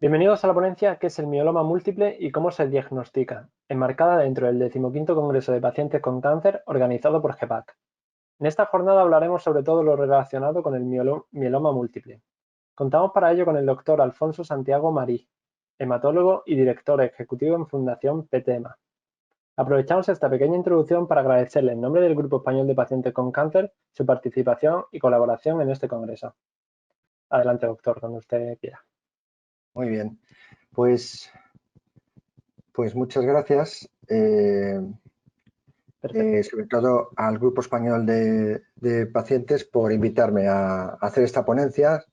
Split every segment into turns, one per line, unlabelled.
Bienvenidos a la ponencia ¿Qué es el mieloma múltiple y cómo se diagnostica?, enmarcada dentro del 15º Congreso de Pacientes con Cáncer organizado por GEPAC. En esta jornada hablaremos sobre todo lo relacionado con el mieloma múltiple. Contamos para ello con el doctor Alfonso Santiago Marí, hematólogo y director ejecutivo en Fundación PTEMA. Aprovechamos esta pequeña introducción para agradecerle en nombre del Grupo Español de Pacientes con Cáncer su participación y colaboración en este congreso. Adelante, doctor, cuando usted quiera.
Muy bien, pues muchas gracias, sobre todo al Grupo Español de Pacientes por invitarme a hacer esta ponencia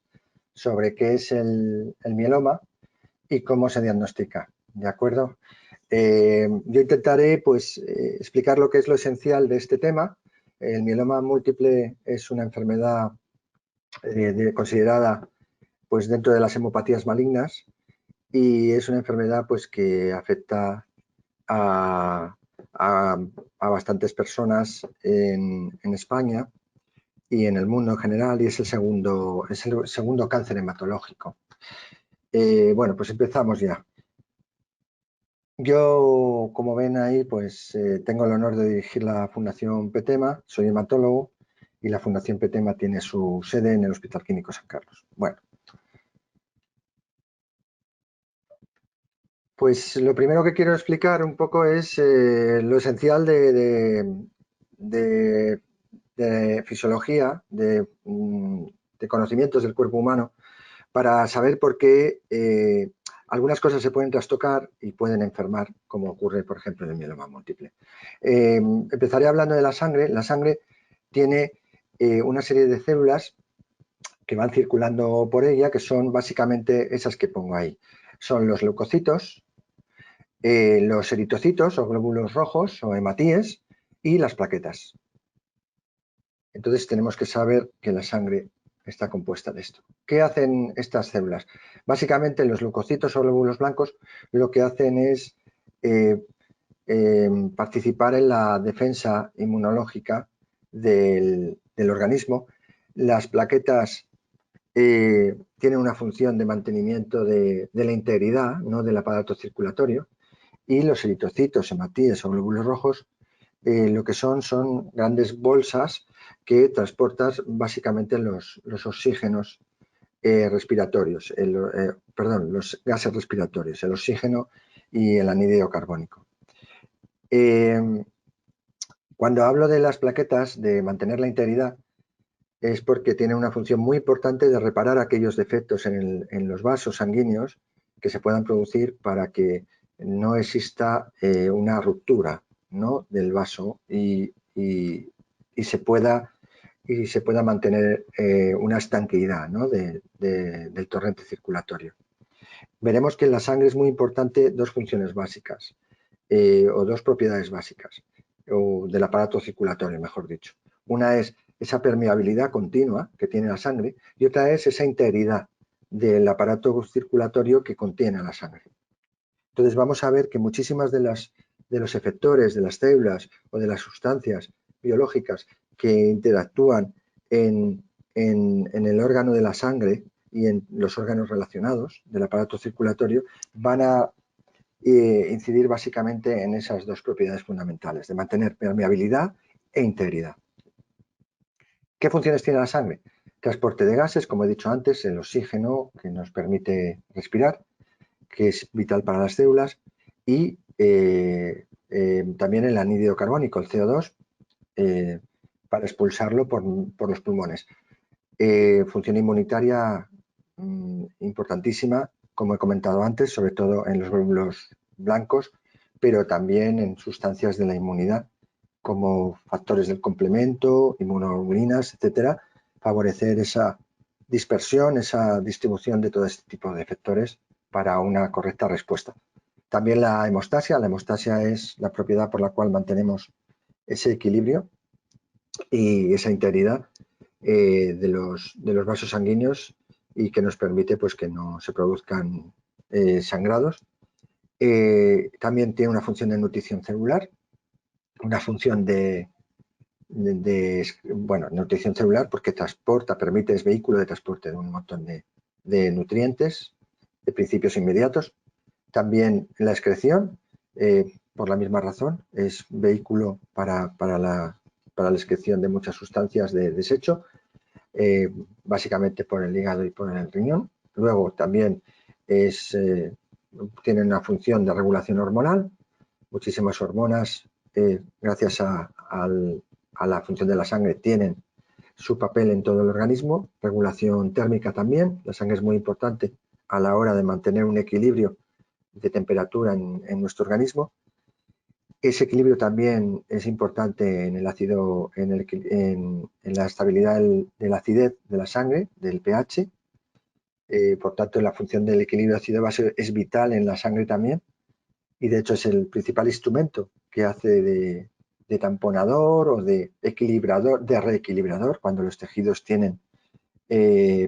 sobre qué es el mieloma y cómo se diagnostica, ¿de acuerdo? Yo intentaré explicar lo que es lo esencial de este tema. El mieloma múltiple es una enfermedad considerada dentro de las hemopatías malignas, y es una enfermedad que afecta a bastantes personas en España y en el mundo en general, y es el segundo cáncer hematológico. Bueno, pues empezamos ya. Yo, como ven ahí, tengo el honor de dirigir la Fundación PTEMA, soy hematólogo, y la Fundación PTEMA tiene su sede en el Hospital Clínico San Carlos. Bueno, pues lo primero que quiero explicar un poco es lo esencial de fisiología, de conocimientos del cuerpo humano, para saber por qué algunas cosas se pueden trastocar y pueden enfermar, como ocurre, por ejemplo, en el mieloma múltiple. Empezaré hablando de la sangre. La sangre tiene una serie de células que van circulando por ella, que son básicamente esas que pongo ahí. Son los leucocitos, los eritocitos o glóbulos rojos o hematíes y las plaquetas. Entonces tenemos que saber que la sangre está compuesta de esto. ¿Qué hacen estas células? Básicamente los leucocitos o glóbulos blancos lo que hacen es participar en la defensa inmunológica del organismo. Las plaquetas tienen una función de mantenimiento de la integridad, ¿no?, del aparato circulatorio. Y los eritocitos, hematíes o glóbulos rojos lo que son grandes bolsas que transportan básicamente los oxígenos respiratorios, los gases respiratorios, el oxígeno y el anhídrido carbónico. Cuando hablo de las plaquetas, de mantener la integridad, es porque tienen una función muy importante de reparar aquellos defectos en los vasos sanguíneos que se puedan producir para que no exista una ruptura, ¿no?, del vaso y se pueda mantener una estanqueidad, ¿no?, del torrente circulatorio. Veremos que en la sangre es muy importante dos funciones básicas o dos propiedades básicas o del aparato circulatorio, mejor dicho. Una es esa permeabilidad continua que tiene la sangre y otra es esa integridad del aparato circulatorio que contiene la sangre. Entonces vamos a ver que muchísimas de los efectores, de las células o de las sustancias biológicas que interactúan en el órgano de la sangre y en los órganos relacionados del aparato circulatorio van a incidir básicamente en esas dos propiedades fundamentales, de mantener permeabilidad e integridad. ¿Qué funciones tiene la sangre? Transporte de gases, como he dicho antes, el oxígeno que nos permite respirar, que es vital para las células, y también el anhídrido carbónico, el CO2, para expulsarlo por los pulmones. Función inmunitaria importantísima, como he comentado antes, sobre todo en los glóbulos blancos, pero también en sustancias de la inmunidad, como factores del complemento, inmunoglobulinas, etcétera, favorecer esa dispersión, esa distribución de todo este tipo de efectores para una correcta respuesta. También la hemostasia es la propiedad por la cual mantenemos ese equilibrio y esa integridad de los vasos sanguíneos y que nos permite que no se produzcan sangrados. También tiene una función de nutrición celular, una función de nutrición celular porque permite, es vehículo de transporte de un montón de nutrientes de principios inmediatos. También la excreción, por la misma razón, es vehículo para la excreción de muchas sustancias de desecho, básicamente por el hígado y por el riñón. Luego también tiene una función de regulación hormonal. Muchísimas hormonas, gracias a la función de la sangre, tienen su papel en todo el organismo. Regulación térmica también. La sangre es muy importante a la hora de mantener un equilibrio de temperatura en nuestro organismo. Ese equilibrio también es importante en el ácido, en la estabilidad de la acidez de la sangre, del pH. Por tanto, la función del equilibrio ácido-base es vital en la sangre también, y de hecho es el principal instrumento que hace de tamponador o de equilibrador, de reequilibrador, cuando los tejidos tienen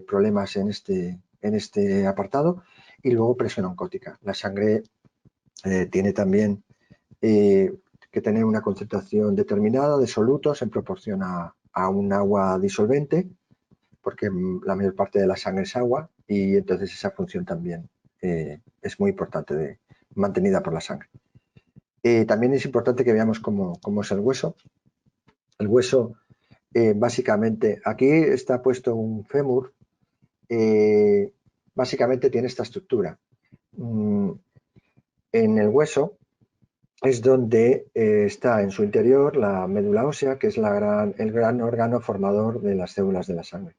problemas en este apartado. Y luego presión oncótica. La sangre tiene también que tener una concentración determinada de solutos en proporción a un agua disolvente, porque la mayor parte de la sangre es agua, y entonces esa función también es muy importante, mantenida por la sangre. También es importante que veamos cómo es el hueso. El hueso, básicamente, aquí está puesto un fémur, básicamente tiene esta estructura. En el hueso es donde está en su interior la médula ósea, que es el gran órgano formador de las células de la sangre.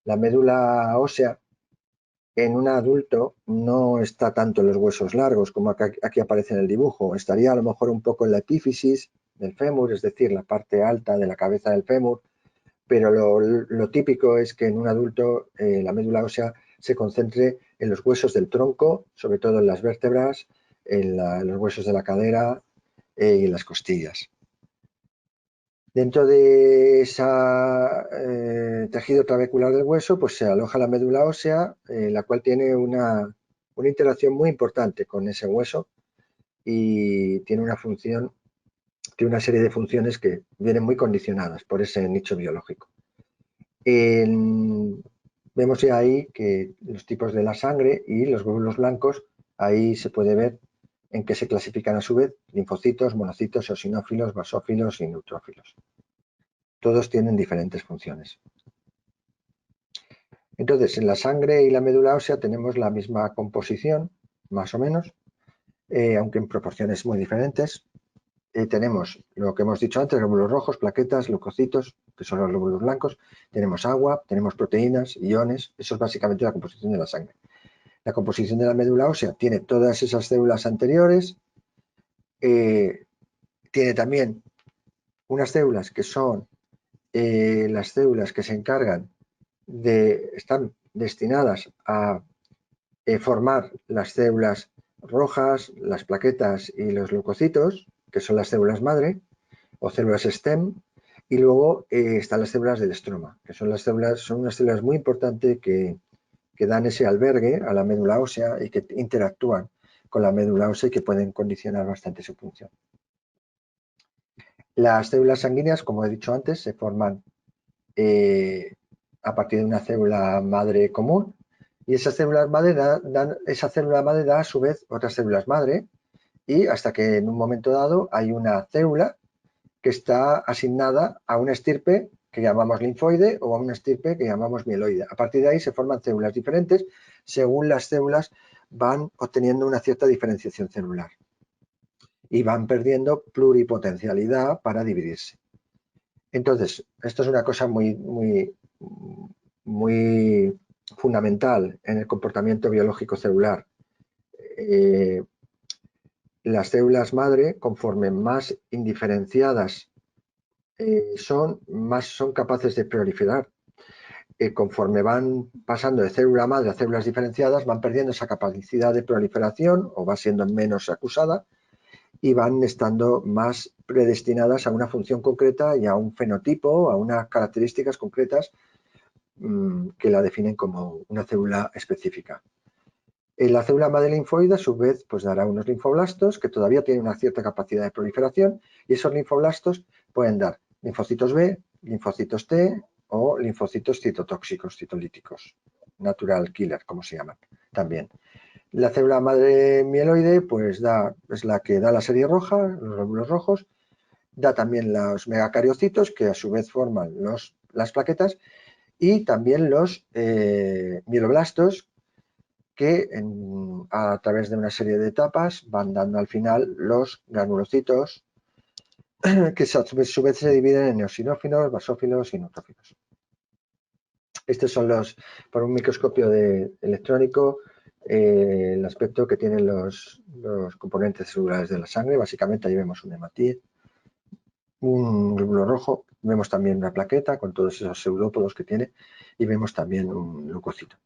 La médula ósea en un adulto no está tanto en los huesos largos como aquí aparece en el dibujo. Estaría a lo mejor un poco en la epífisis del fémur, es decir, la parte alta de la cabeza del fémur, pero lo típico es que en un adulto la médula ósea se concentre en los huesos del tronco, sobre todo en las vértebras, en los huesos de la cadera y en las costillas. Dentro de ese tejido trabecular del hueso, pues se aloja la médula ósea, la cual tiene una interacción muy importante con ese hueso y tiene una función, tiene una serie de funciones que vienen muy condicionadas por ese nicho biológico. Vemos ya ahí que los tipos de la sangre y los glóbulos blancos, ahí se puede ver en qué se clasifican a su vez: linfocitos, monocitos, eosinófilos, basófilos y neutrófilos. Todos tienen diferentes funciones. Entonces, en la sangre y la médula ósea tenemos la misma composición, más o menos, aunque en proporciones muy diferentes. Tenemos lo que hemos dicho antes: glóbulos rojos, plaquetas, leucocitos, que son los glóbulos blancos. Tenemos agua, tenemos proteínas, iones. Eso es básicamente la composición de la sangre. La composición de la médula ósea tiene todas esas células anteriores. Tiene también unas células que son las células que se encargan están destinadas a formar las células rojas, las plaquetas y los leucocitos, que son las células madre o células stem, y luego están las células del estroma, que son unas células muy importantes que dan ese albergue a la médula ósea y que interactúan con la médula ósea y que pueden condicionar bastante su función. Las células sanguíneas, como he dicho antes, se forman a partir de una célula madre común, y esas células madre esa célula madre da a su vez otras células madre, y hasta que en un momento dado hay una célula que está asignada a una estirpe que llamamos linfoide o a una estirpe que llamamos mieloide. A partir de ahí se forman células diferentes según las células van obteniendo una cierta diferenciación celular y van perdiendo pluripotencialidad para dividirse. Entonces, esto es una cosa muy fundamental en el comportamiento biológico celular. Las células madre, conforme más indiferenciadas más son capaces de proliferar. Conforme van pasando de célula madre a células diferenciadas, van perdiendo esa capacidad de proliferación o va siendo menos acusada, y van estando más predestinadas a una función concreta y a un fenotipo, a unas características concretas que la definen como una célula específica. La célula madre linfoide, a su vez, pues dará unos linfoblastos que todavía tienen una cierta capacidad de proliferación, y esos linfoblastos pueden dar linfocitos B, linfocitos T o linfocitos citotóxicos, citolíticos, natural killer, como se llaman también. La célula madre mieloide pues es la que da la serie roja, los glóbulos rojos, da también los megacariocitos que a su vez forman las plaquetas y también los mieloblastos que a través de una serie de etapas van dando al final los granulocitos que a su vez se dividen en eosinófilos, basófilos y neutrófilos. Estos son por un microscopio electrónico, el aspecto que tienen los componentes celulares de la sangre. Básicamente ahí vemos un hematín, un glóbulo rojo, vemos también una plaqueta con todos esos pseudópodos que tiene y vemos también un leucocito.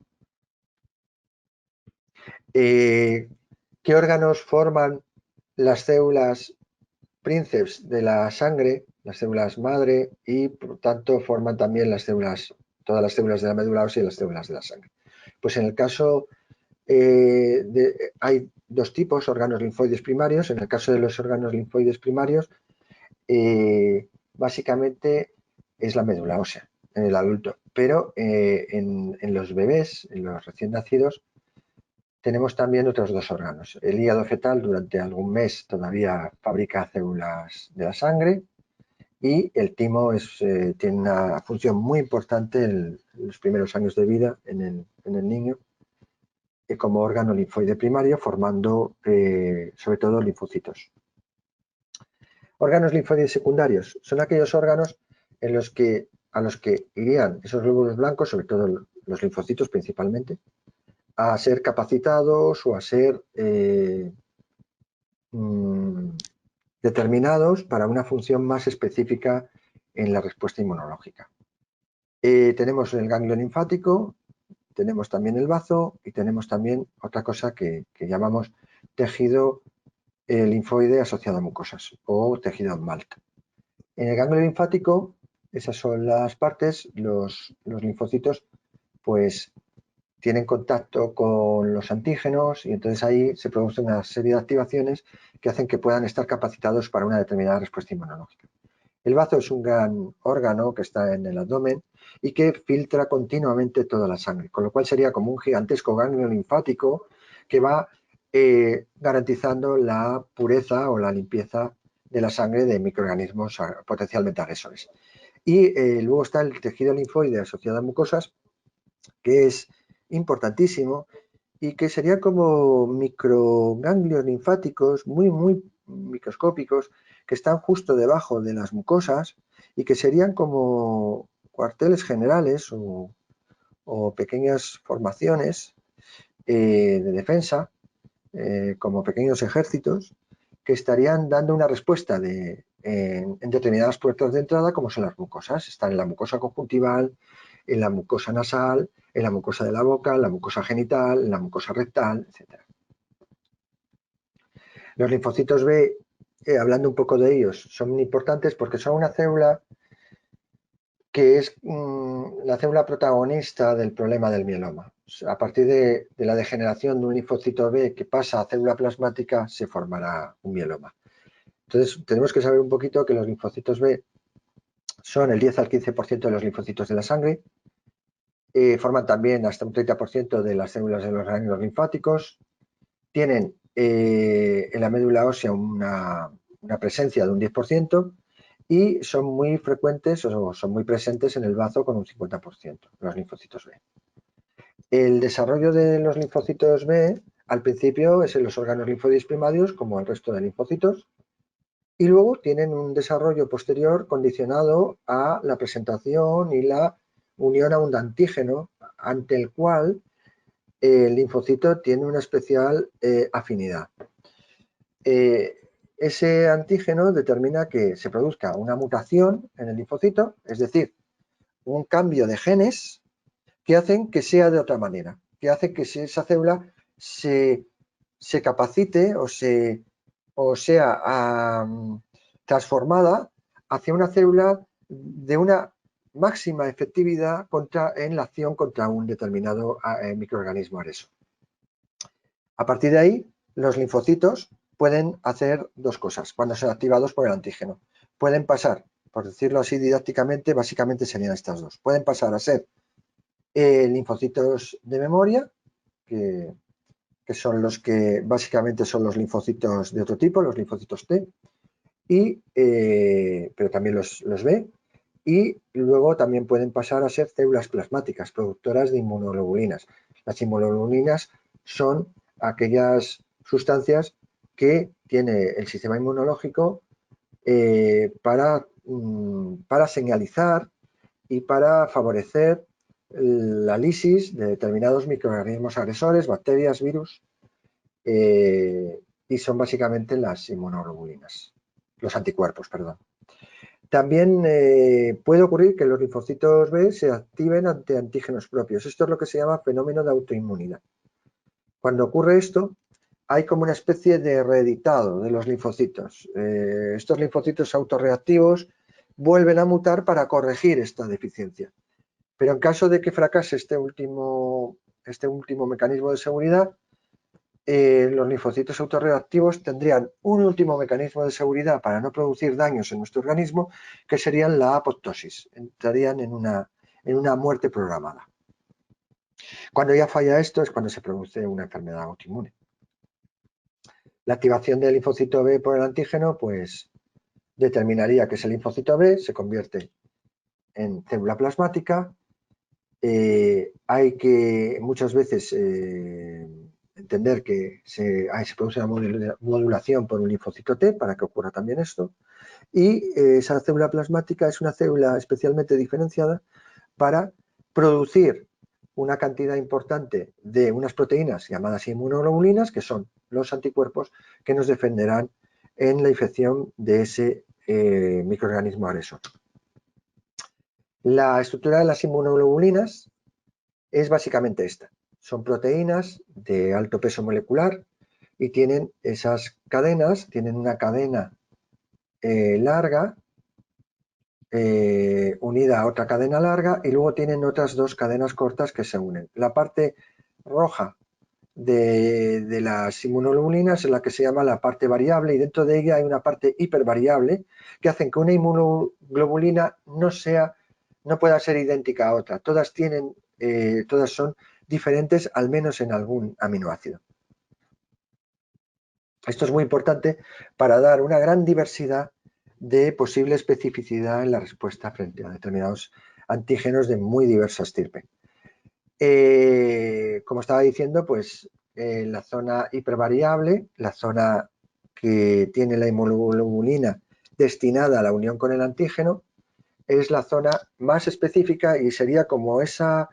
¿Qué órganos forman las células prínceps de la sangre, las células madre, y por tanto forman también todas las células de la médula ósea y las células de la sangre? Pues en el caso hay dos tipos, órganos linfoides primarios. En el caso de los órganos linfoides primarios, básicamente es la médula ósea en el adulto, pero en los bebés, en los recién nacidos, tenemos también otros dos órganos. El hígado fetal durante algún mes todavía fabrica células de la sangre y el timo tiene una función muy importante en los primeros años de vida en el niño como órgano linfoide primario, formando sobre todo linfocitos. Órganos linfoides secundarios son aquellos órganos a los que irían esos glóbulos blancos, sobre todo los linfocitos principalmente, a ser capacitados o a ser determinados para una función más específica en la respuesta inmunológica. Tenemos el ganglio linfático, tenemos también el bazo y tenemos también otra cosa que llamamos tejido linfoide asociado a mucosas o tejido malta. En el ganglio linfático, esas son las partes, los linfocitos pues tienen contacto con los antígenos y entonces ahí se produce una serie de activaciones que hacen que puedan estar capacitados para una determinada respuesta inmunológica. El bazo es un gran órgano que está en el abdomen y que filtra continuamente toda la sangre, con lo cual sería como un gigantesco ganglio linfático que va garantizando la pureza o la limpieza de la sangre de microorganismos potencialmente agresores. Y luego está el tejido linfoide asociado a mucosas, que es importantísimo y que sería como microganglios linfáticos muy microscópicos que están justo debajo de las mucosas y que serían como cuarteles generales o pequeñas formaciones de defensa, como pequeños ejércitos que estarían dando una respuesta en determinadas puertas de entrada, como son las mucosas. Están en la mucosa conjuntival, en la mucosa nasal, en la mucosa de la boca, en la mucosa genital, en la mucosa rectal, etc. Los linfocitos B, hablando un poco de ellos, son importantes porque son una célula que es la célula protagonista del problema del mieloma. A partir de la degeneración de un linfocito B que pasa a célula plasmática, se formará un mieloma. Entonces, tenemos que saber un poquito que los linfocitos B son el 10 al 15% de los linfocitos de la sangre, forman también hasta un 30% de las células de los ganglios linfáticos, tienen en la médula ósea una presencia de un 10% y son muy frecuentes o son muy presentes en el bazo con un 50%, los linfocitos B. El desarrollo de los linfocitos B al principio es en los órganos linfoides primarios como el resto de linfocitos y luego tienen un desarrollo posterior condicionado a la presentación y la unión a un antígeno ante el cual el linfocito tiene una especial afinidad. Ese antígeno determina que se produzca una mutación en el linfocito, es decir, un cambio de genes que hacen que sea de otra manera, que hace que esa célula se capacite o sea transformada hacia una célula de una máxima efectividad en la acción contra un determinado microorganismo agresor. A partir de ahí, los linfocitos pueden hacer dos cosas cuando son activados por el antígeno. Pueden pasar, por decirlo así didácticamente, básicamente serían estas dos. Pueden pasar a ser linfocitos de memoria, que que son los que básicamente son los linfocitos de otro tipo, los linfocitos T, pero también los B, y luego también pueden pasar a ser células plasmáticas, productoras de inmunoglobulinas. Las inmunoglobulinas son aquellas sustancias que tiene el sistema inmunológico para señalizar y para favorecer la lisis de determinados microorganismos agresores, bacterias, virus, y son básicamente las inmunoglobulinas, los anticuerpos, perdón. También puede ocurrir que los linfocitos B se activen ante antígenos propios. Esto es lo que se llama fenómeno de autoinmunidad. Cuando ocurre esto, hay como una especie de reeditado de los linfocitos. Estos linfocitos autorreactivos vuelven a mutar para corregir esta deficiencia. Pero en caso de que fracase este último mecanismo de seguridad, los linfocitos autorreactivos tendrían un último mecanismo de seguridad para no producir daños en nuestro organismo, que serían la apoptosis. Entrarían en una muerte programada. Cuando ya falla esto es cuando se produce una enfermedad autoinmune. La activación del linfocito B por el antígeno, pues determinaría que ese linfocito B se convierte en célula plasmática. Hay que muchas veces entender que se produce una modulación por un linfocito T para que ocurra también esto. Y esa célula plasmática es una célula especialmente diferenciada para producir una cantidad importante de unas proteínas llamadas inmunoglobulinas, que son los anticuerpos que nos defenderán en la infección de ese microorganismo agresor. La estructura de las inmunoglobulinas es básicamente esta. Son proteínas de alto peso molecular y tienen esas cadenas, tienen una cadena larga unida a otra cadena larga y luego tienen otras dos cadenas cortas que se unen. La parte roja de las inmunoglobulinas es la que se llama la parte variable y dentro de ella hay una parte hipervariable que hacen que una inmunoglobulina no pueda ser idéntica a otra. Todas son diferentes al menos en algún aminoácido. Esto es muy importante para dar una gran diversidad de posible especificidad en la respuesta frente a determinados antígenos de muy diversa estirpe. Como estaba diciendo, pues la zona hipervariable, la zona que tiene la inmunoglobulina destinada a la unión con el antígeno, es la zona más específica y sería como esa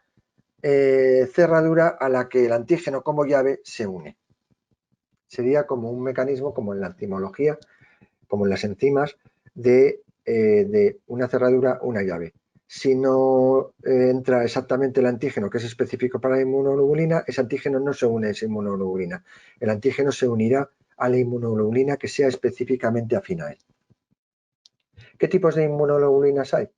cerradura a la que el antígeno como llave se une. Sería como un mecanismo, como en la enzimología, como en las enzimas, de una cerradura, una llave. Si no entra exactamente el antígeno que es específico para la inmunoglobulina, ese antígeno no se une a esa inmunoglobulina. El antígeno se unirá a la inmunoglobulina que sea específicamente afín a él. ¿Qué tipos de inmunoglobulinas hay?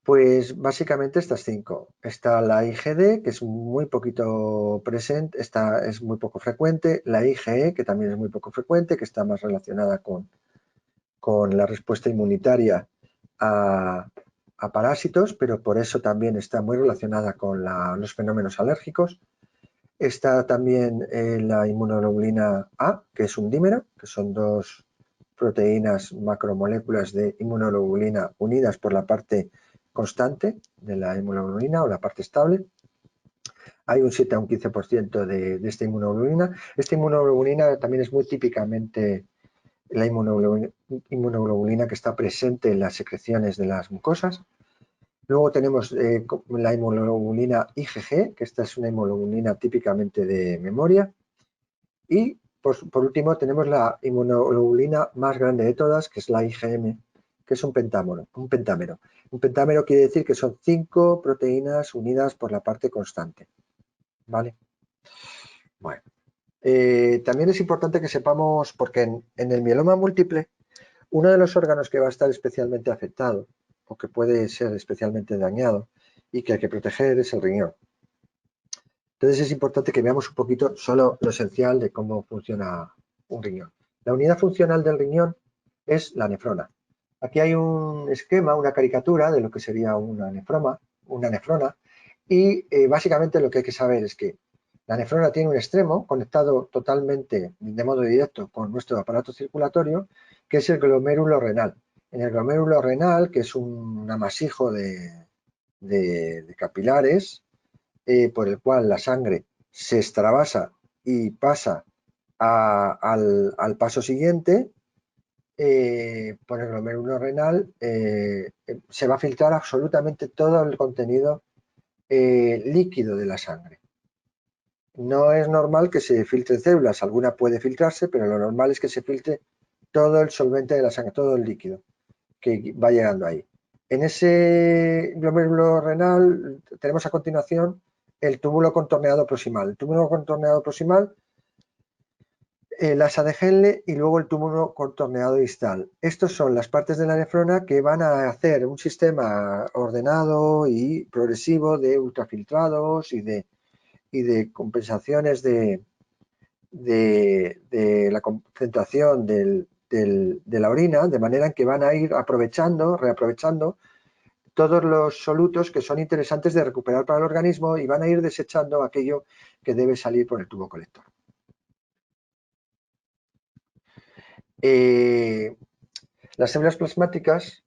Pues básicamente estas 5. Está la IgD, que es muy poquito presente, esta es muy poco frecuente, la IgE, que también es muy poco frecuente, que está más relacionada con la respuesta inmunitaria a parásitos, pero por eso también está muy relacionada con los fenómenos alérgicos. Está también la inmunoglobulina A, que es un dímero, que son dos proteínas macromoléculas de inmunoglobulina unidas por la parte constante de la inmunoglobulina o la parte estable. Hay un 7 a un 15% de esta inmunoglobulina. Esta inmunoglobulina también es muy típicamente la inmunoglobulina que está presente en las secreciones de las mucosas. Luego tenemos la inmunoglobulina IgG, que esta es una inmunoglobulina típicamente de memoria. Y por último tenemos la inmunoglobulina más grande de todas, que es la IgM, que es un pentámero. Un pentámero quiere decir que son 5 proteínas unidas por la parte constante. ¿Vale? Bueno. También es importante que sepamos, porque en el mieloma múltiple, uno de los órganos que va a estar especialmente afectado o que puede ser especialmente dañado y que hay que proteger es el riñón. Entonces es importante que veamos un poquito solo lo esencial de cómo funciona un riñón. La unidad funcional del riñón es la nefrona. Aquí hay un esquema, una caricatura de lo que sería una nefrona y básicamente lo que hay que saber es que La nefrona tiene un extremo conectado totalmente de modo directo con nuestro aparato circulatorio, que es el glomérulo renal. En el glomérulo renal, que es un amasijo de capilares por el cual la sangre se extravasa y pasa al paso siguiente, por el glomérulo renal se va a filtrar absolutamente todo el contenido líquido de la sangre. No es normal que se filtren células, alguna puede filtrarse, pero lo normal es que se filtre todo el solvente de la sangre, todo el líquido que va llegando ahí. En ese glomérulo renal tenemos a continuación el túbulo contorneado proximal. El túbulo contorneado proximal, la asa de Henle y luego el túbulo contorneado distal. Estos son las partes de la nefrona que van a hacer un sistema ordenado y progresivo de ultrafiltrados y de compensaciones de la concentración de la orina, de manera en que van a ir reaprovechando todos los solutos que son interesantes de recuperar para el organismo y van a ir desechando aquello que debe salir por el tubo colector. Las células plasmáticas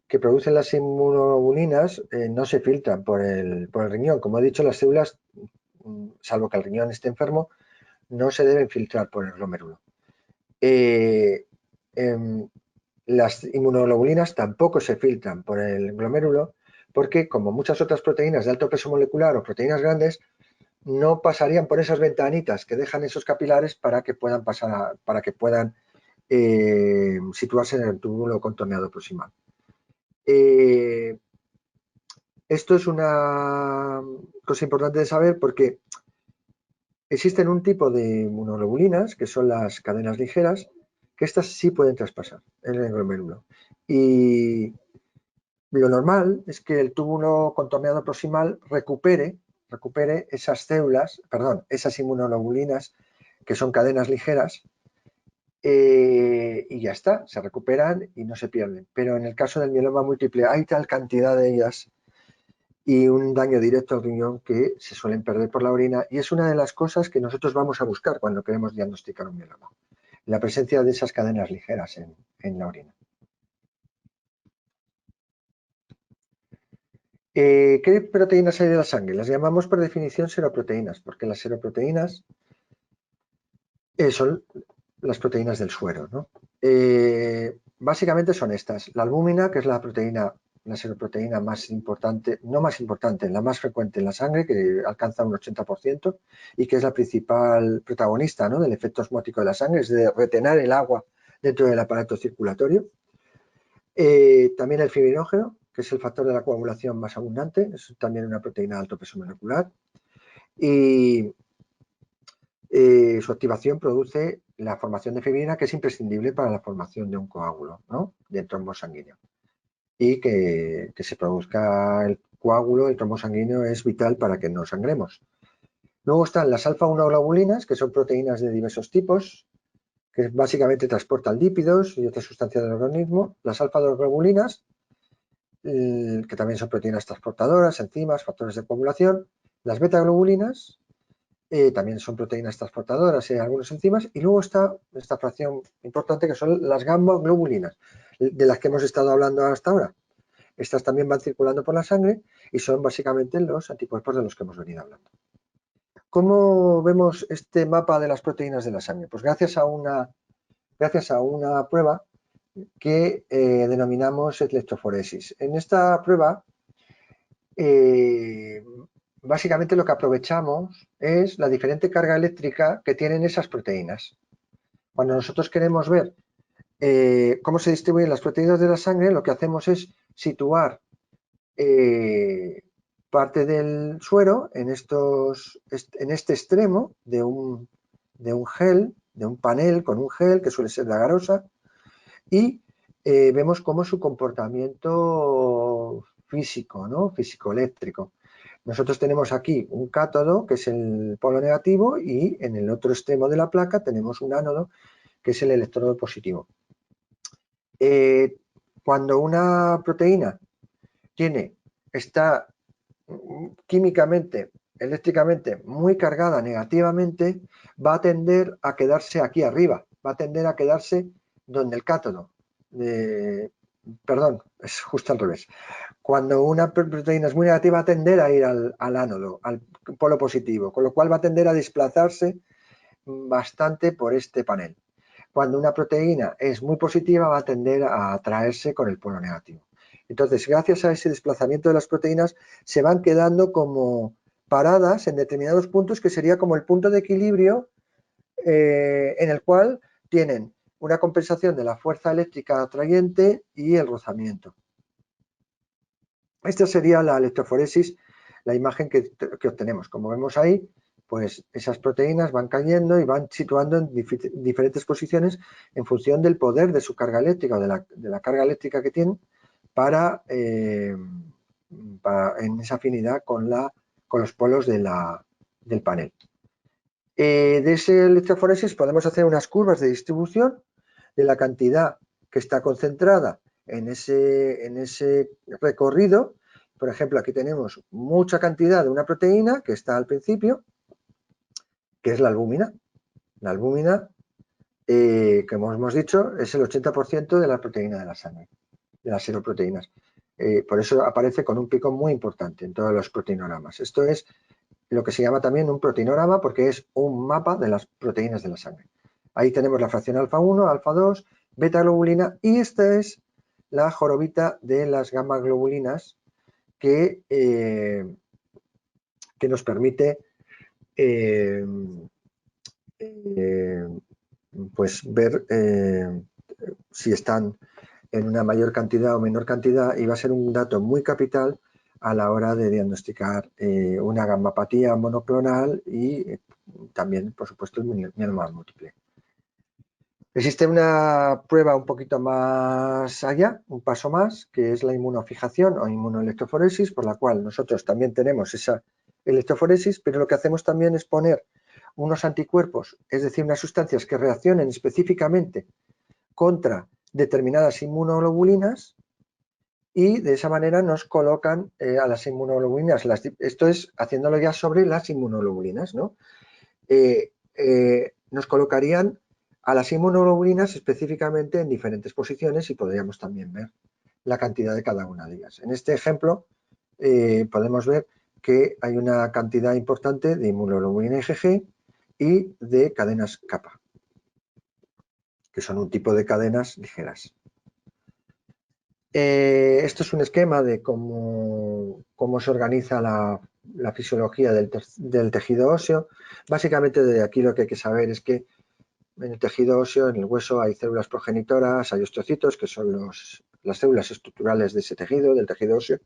que producen las inmunoglobulinas no se filtran por el riñón. Como he dicho, las células, salvo que el riñón esté enfermo, no se deben filtrar por el glomérulo. Las inmunoglobulinas tampoco se filtran por el glomérulo porque, como muchas otras proteínas de alto peso molecular o proteínas grandes, no pasarían por esas ventanitas que dejan esos capilares para que puedan situarse en el túbulo contorneado proximal. Esto es una cosa importante de saber porque existen un tipo de inmunoglobulinas que son las cadenas ligeras, que estas sí pueden traspasar en el glomérulo. Y lo normal es que el túbulo contorneado proximal recupere esas células, esas inmunoglobulinas que son cadenas ligeras, y ya está, se recuperan y no se pierden. Pero en el caso del mieloma múltiple hay tal cantidad de ellas y un daño directo al riñón que se suelen perder por la orina, y es una de las cosas que nosotros vamos a buscar cuando queremos diagnosticar un mieloma, la presencia de esas cadenas ligeras en la orina. ¿Qué proteínas hay de la sangre? Las llamamos por definición seroproteínas, porque las seroproteínas son las proteínas del suero, ¿no? Básicamente son estas: la albúmina, que es la seroproteína más importante, no más importante, la más frecuente en la sangre, que alcanza un 80% y que es la principal protagonista, ¿no?, del efecto osmótico de la sangre, es de retener el agua dentro del aparato circulatorio. También el fibrinógeno, que es el factor de la coagulación más abundante, es también una proteína de alto peso molecular, y su activación produce la formación de fibrina, que es imprescindible para la formación de un coágulo, ¿no?, de trombo sanguíneo. Y que se produzca el coágulo, el trombo sanguíneo, es vital para que no sangremos. Luego están las alfa-1 globulinas, que son proteínas de diversos tipos, que básicamente transportan lípidos y otras sustancias del organismo. Las alfa-2 globulinas, que también son proteínas transportadoras, enzimas, factores de coagulación. Las beta-globulinas, también son proteínas transportadoras y algunas enzimas. Y luego está esta fracción importante, que son las gamma-globulinas, de las que hemos estado hablando hasta ahora. Estas también van circulando por la sangre y son básicamente los anticuerpos de los que hemos venido hablando. ¿Cómo vemos este mapa de las proteínas de la sangre? Pues gracias a una prueba que denominamos electroforesis. En esta prueba, básicamente lo que aprovechamos es la diferente carga eléctrica que tienen esas proteínas. Cuando nosotros queremos ver cómo se distribuyen las proteínas de la sangre, lo que hacemos es situar parte del suero en este extremo de un gel, de un panel con un gel que suele ser de agarosa, y vemos cómo su comportamiento físico, ¿no?, físico-eléctrico. Nosotros tenemos aquí un cátodo, que es el polo negativo, y en el otro extremo de la placa tenemos un ánodo, que es el electrodo positivo. Cuando una proteína está químicamente eléctricamente muy cargada negativamente, va a tender a quedarse aquí arriba, va a tender a quedarse donde el cátodo. Perdón, es justo al revés. Cuando una proteína es muy negativa, va a tender a ir al ánodo, al polo positivo, con lo cual va a tender a desplazarse bastante por este panel. Cuando una proteína es muy positiva, va a tender a atraerse con el polo negativo. Entonces, gracias a ese desplazamiento de las proteínas, se van quedando como paradas en determinados puntos, que sería como el punto de equilibrio en el cual tienen una compensación de la fuerza eléctrica atrayente y el rozamiento. Esta sería la electroforesis, la imagen que obtenemos. Como vemos ahí, pues esas proteínas van cayendo y van situando en diferentes posiciones en función del poder de su carga eléctrica o de la carga eléctrica que tienen en esa afinidad con los polos del panel. De ese electroforesis podemos hacer unas curvas de distribución de la cantidad que está concentrada en ese recorrido. Por ejemplo, aquí tenemos mucha cantidad de una proteína que está al principio, que es la albúmina. La albúmina, como hemos dicho, es el 80% de la proteína de la sangre, de las seroproteínas. Por eso aparece con un pico muy importante en todos los proteinogramas. Esto es lo que se llama también un proteinograma, porque es un mapa de las proteínas de la sangre. Ahí tenemos la fracción alfa 1, alfa 2, beta globulina, y esta es la jorobita de las gamma globulinas que nos permite pues ver si están en una mayor cantidad o menor cantidad, y va a ser un dato muy capital a la hora de diagnosticar una gammapatía monoclonal y también, por supuesto, el mieloma múltiple. Existe una prueba un poquito más allá, un paso más, que es la inmunofijación o inmunoelectroforesis, por la cual nosotros también tenemos esa electroforesis, pero lo que hacemos también es poner unos anticuerpos, es decir, unas sustancias que reaccionen específicamente contra determinadas inmunoglobulinas, y de esa manera nos colocan a las inmunoglobulinas. Esto es haciéndolo ya sobre las inmunoglobulinas, ¿no? Nos colocarían a las inmunoglobulinas específicamente en diferentes posiciones, y podríamos también ver la cantidad de cada una de ellas. En este ejemplo podemos ver que hay una cantidad importante de inmunoglobulina IgG y de cadenas kappa, que son un tipo de cadenas ligeras. Esto es un esquema de cómo se organiza la fisiología del tejido óseo. Básicamente, de aquí lo que hay que saber es que en el tejido óseo, en el hueso, hay células progenitoras, hay osteocitos, que son las células estructurales de ese tejido, del tejido óseo.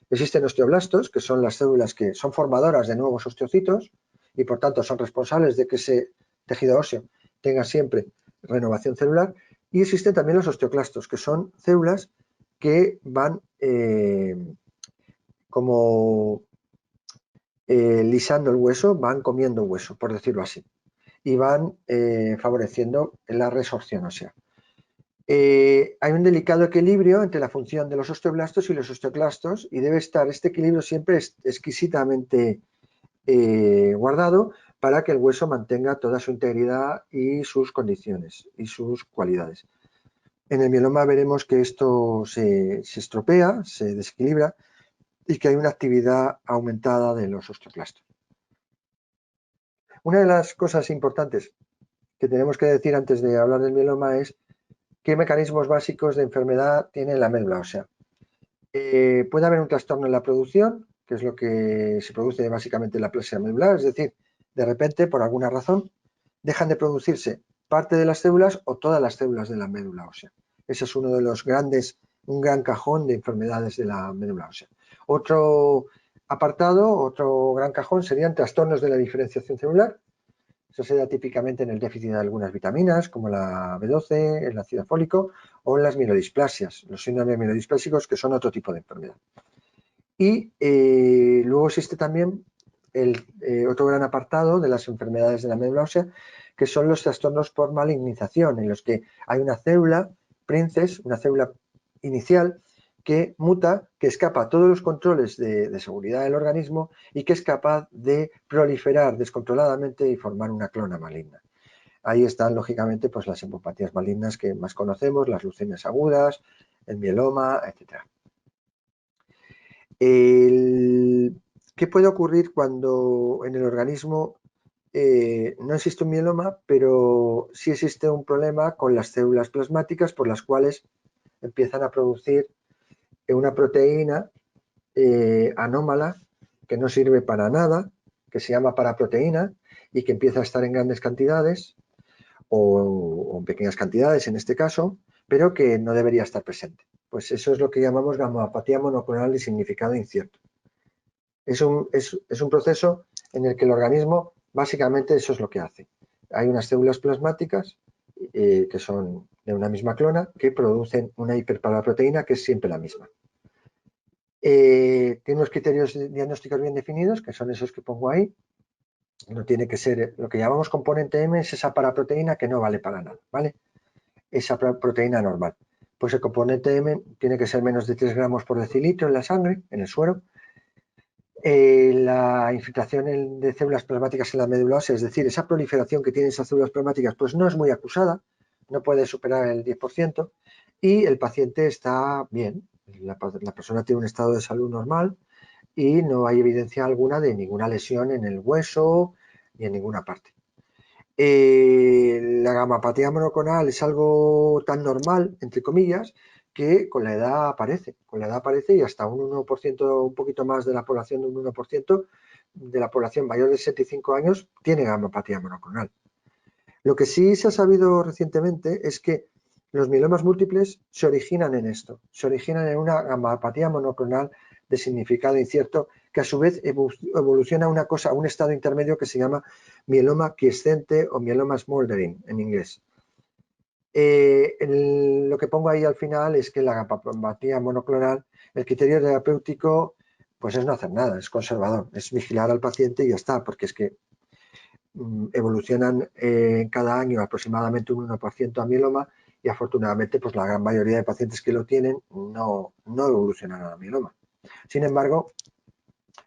Existen osteoblastos, que son las células que son formadoras de nuevos osteocitos y, por tanto, son responsables de que ese tejido óseo tenga siempre renovación celular. Y existen también los osteoclastos, que son células que van lisando el hueso, van comiendo hueso, por decirlo así, y van favoreciendo la resorción ósea. Hay un delicado equilibrio entre la función de los osteoblastos y los osteoclastos, y debe estar este equilibrio siempre exquisitamente guardado para que el hueso mantenga toda su integridad y sus condiciones y sus cualidades. En el mieloma veremos que esto se estropea, se desequilibra, y que hay una actividad aumentada de los osteoclastos. Una de las cosas importantes que tenemos que decir antes de hablar del mieloma es qué mecanismos básicos de enfermedad tiene la médula ósea. Puede haber un trastorno en la producción, que es lo que se produce básicamente en la aplasia medular, es decir, de repente, por alguna razón, dejan de producirse parte de las células o todas las células de la médula ósea. Ese es uno de los un gran cajón de enfermedades de la médula ósea. Otro apartado, otro gran cajón, serían trastornos de la diferenciación celular. Eso se da típicamente en el déficit de algunas vitaminas, como la B12, el ácido fólico, o en las mielodisplasias, los síndromes mielodisplásicos, que son otro tipo de enfermedad. Y luego existe también otro gran apartado de las enfermedades de la médula ósea, que son los trastornos por malignización, en los que hay una célula princes, una célula inicial, que muta, que escapa a todos los controles de seguridad del organismo y que es capaz de proliferar descontroladamente y formar una clona maligna. Ahí están, lógicamente, pues las hemopatías malignas que más conocemos, las leucemias agudas, el mieloma, etc. ¿Qué puede ocurrir cuando en el organismo no existe un mieloma, pero sí existe un problema con las células plasmáticas por las cuales empiezan a producir una proteína anómala que no sirve para nada, que se llama paraproteína y que empieza a estar en grandes cantidades o en pequeñas cantidades en este caso, pero que no debería estar presente. Pues eso es lo que llamamos gamopatía monoclonal de significado incierto. Es un proceso en el que el organismo básicamente eso es lo que hace. Hay unas células plasmáticas que son de una misma clona que producen una hiperparaproteína que es siempre la misma. Tiene unos criterios diagnósticos bien definidos, que son esos que pongo ahí. No tiene que ser, lo que llamamos componente M es esa paraproteína que no vale para nada, ¿vale? Esa proteína normal. Pues el componente M tiene que ser menos de 3 gramos por decilitro en la sangre, en el suero. La infiltración de células plasmáticas en la médula ósea, es decir, esa proliferación que tienen esas células plasmáticas, pues no es muy acusada, no puede superar el 10%, y el paciente está bien, la persona tiene un estado de salud normal y no hay evidencia alguna de ninguna lesión en el hueso ni en ninguna parte. La gamapatía monoclonal es algo tan normal, entre comillas, que con la edad aparece. Con la edad aparece y hasta un 1%, un poquito más de la población, de un 1% de la población mayor de 65 años tiene gamapatía monoclonal. Lo que sí se ha sabido recientemente es que los mielomas múltiples se originan en esto, se originan en una gamapatía monoclonal de significado incierto que a su vez evoluciona a un estado intermedio que se llama mieloma quiescente o mieloma smoldering en inglés. Lo que pongo ahí al final es que la gamapatía monoclonal, el criterio terapéutico, pues es no hacer nada, es conservador, es vigilar al paciente y ya está, porque es que evolucionan cada año aproximadamente un 1% a mieloma y afortunadamente pues la gran mayoría de pacientes que lo tienen no evolucionan a mieloma. Sin embargo,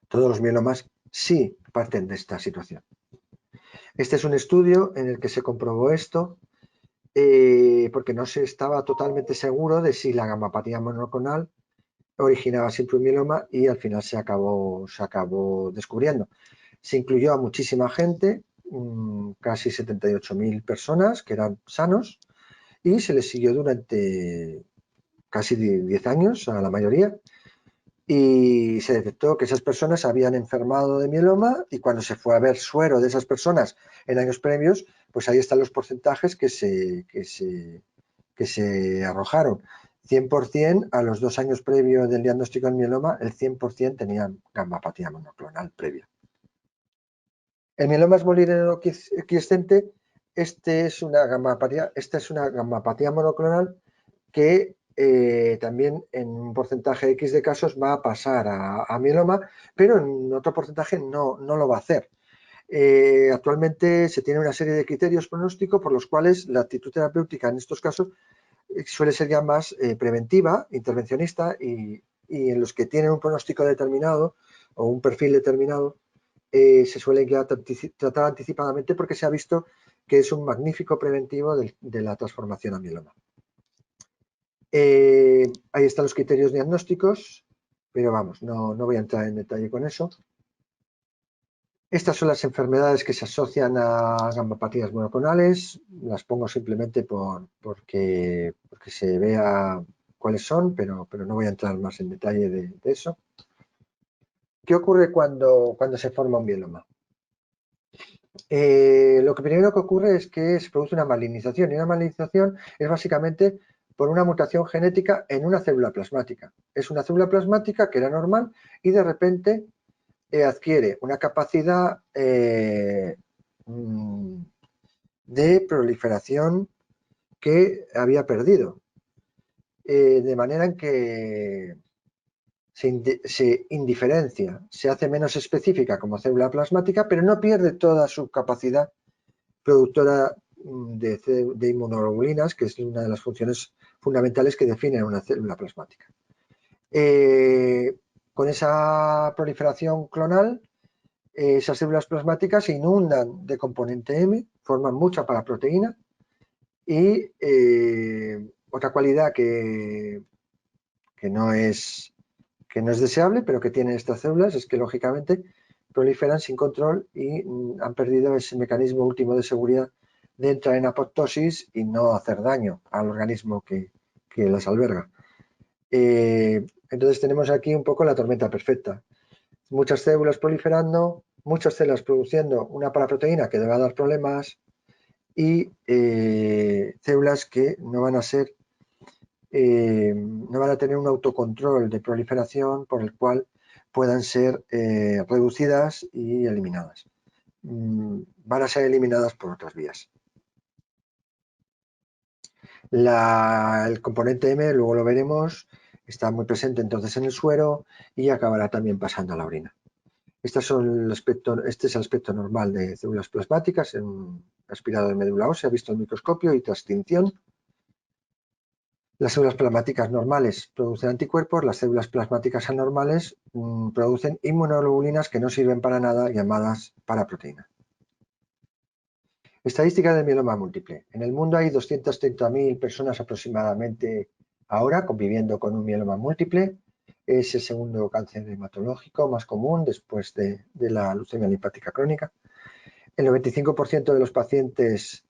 todos los mielomas sí parten de esta situación. Este es un estudio en el que se comprobó esto porque no se estaba totalmente seguro de si la gamapatía monoclonal originaba siempre un mieloma y al final se acabó descubriendo. Se incluyó a muchísima gente, casi 78.000 personas que eran sanos y se les siguió durante casi 10 años a la mayoría y se detectó que esas personas habían enfermado de mieloma y cuando se fue a ver suero de esas personas en años previos, pues ahí están los porcentajes que se arrojaron. 100% a los 2 años previos del diagnóstico del mieloma, el 100% tenían gamapatía monoclonal previa. El mieloma esmolinero quiescente, esta es una gamapatía monoclonal que también en un porcentaje X de casos va a pasar a mieloma, pero en otro porcentaje no lo va a hacer. Actualmente se tiene una serie de criterios pronósticos por los cuales la actitud terapéutica en estos casos suele ser ya más preventiva, intervencionista y en los que tienen un pronóstico determinado o un perfil determinado se suele ya tratar anticipadamente porque se ha visto que es un magnífico preventivo de la transformación a mieloma. Ahí están los criterios diagnósticos, pero vamos, no voy a entrar en detalle con eso. Estas son las enfermedades que se asocian a gamapatías monoclonales. Las pongo simplemente porque se vea cuáles son, pero no voy a entrar más en detalle de eso. ¿Qué ocurre cuando se forma un mieloma? Lo que primero que ocurre es que se produce una malignización y una malignización es básicamente por una mutación genética en una célula plasmática. Es una célula plasmática que era normal y de repente adquiere una capacidad de proliferación que había perdido, de manera en que se indiferencia, se hace menos específica como célula plasmática, pero no pierde toda su capacidad productora de inmunoglobulinas, que es una de las funciones fundamentales que definen una célula plasmática. Con esa proliferación clonal, esas células plasmáticas se inundan de componente M, forman mucha paraproteína y otra cualidad que no es deseable, pero que tienen estas células, es que lógicamente proliferan sin control y han perdido ese mecanismo último de seguridad de entrar en apoptosis y no hacer daño al organismo que las alberga. Entonces tenemos aquí un poco la tormenta perfecta. Muchas células proliferando, muchas células produciendo una paraproteína que le va a dar problemas y células que no van a ser no van a tener un autocontrol de proliferación por el cual puedan ser reducidas y eliminadas. Van a ser eliminadas por otras vías. El componente M, luego lo veremos, está muy presente entonces en el suero y acabará también pasando a la orina. Este es el aspecto normal de células plasmáticas en un aspirado de médula ósea visto en el microscopio y tras tinción. Las células plasmáticas normales producen anticuerpos, las células plasmáticas anormales producen inmunoglobulinas que no sirven para nada, llamadas paraproteínas. Estadística del mieloma múltiple. En el mundo hay 230.000 personas aproximadamente ahora conviviendo con un mieloma múltiple. Es el segundo cáncer hematológico más común después de la leucemia linfática crónica. El 95% de los pacientes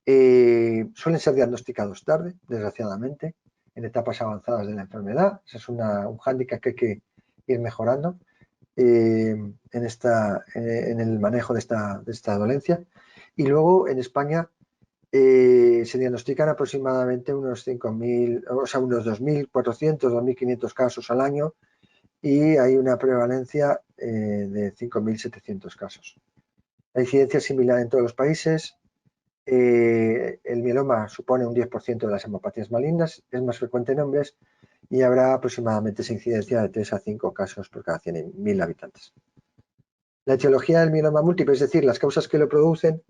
suelen ser diagnosticados tarde, desgraciadamente, en etapas avanzadas de la enfermedad. Ese es un hándicap que hay que ir mejorando en el manejo de esta dolencia. Y luego en España se diagnostican aproximadamente unos 5.000, o sea, unos 2.400, 2.500 casos al año y hay una prevalencia de 5.700 casos. La incidencia es similar en todos los países. El mieloma supone un 10% de las hemopatías malignas, es más frecuente en hombres y habrá aproximadamente esa incidencia de 3 a 5 casos por cada 100.000 habitantes. La etiología del mieloma múltiple, es decir, las causas que lo producen,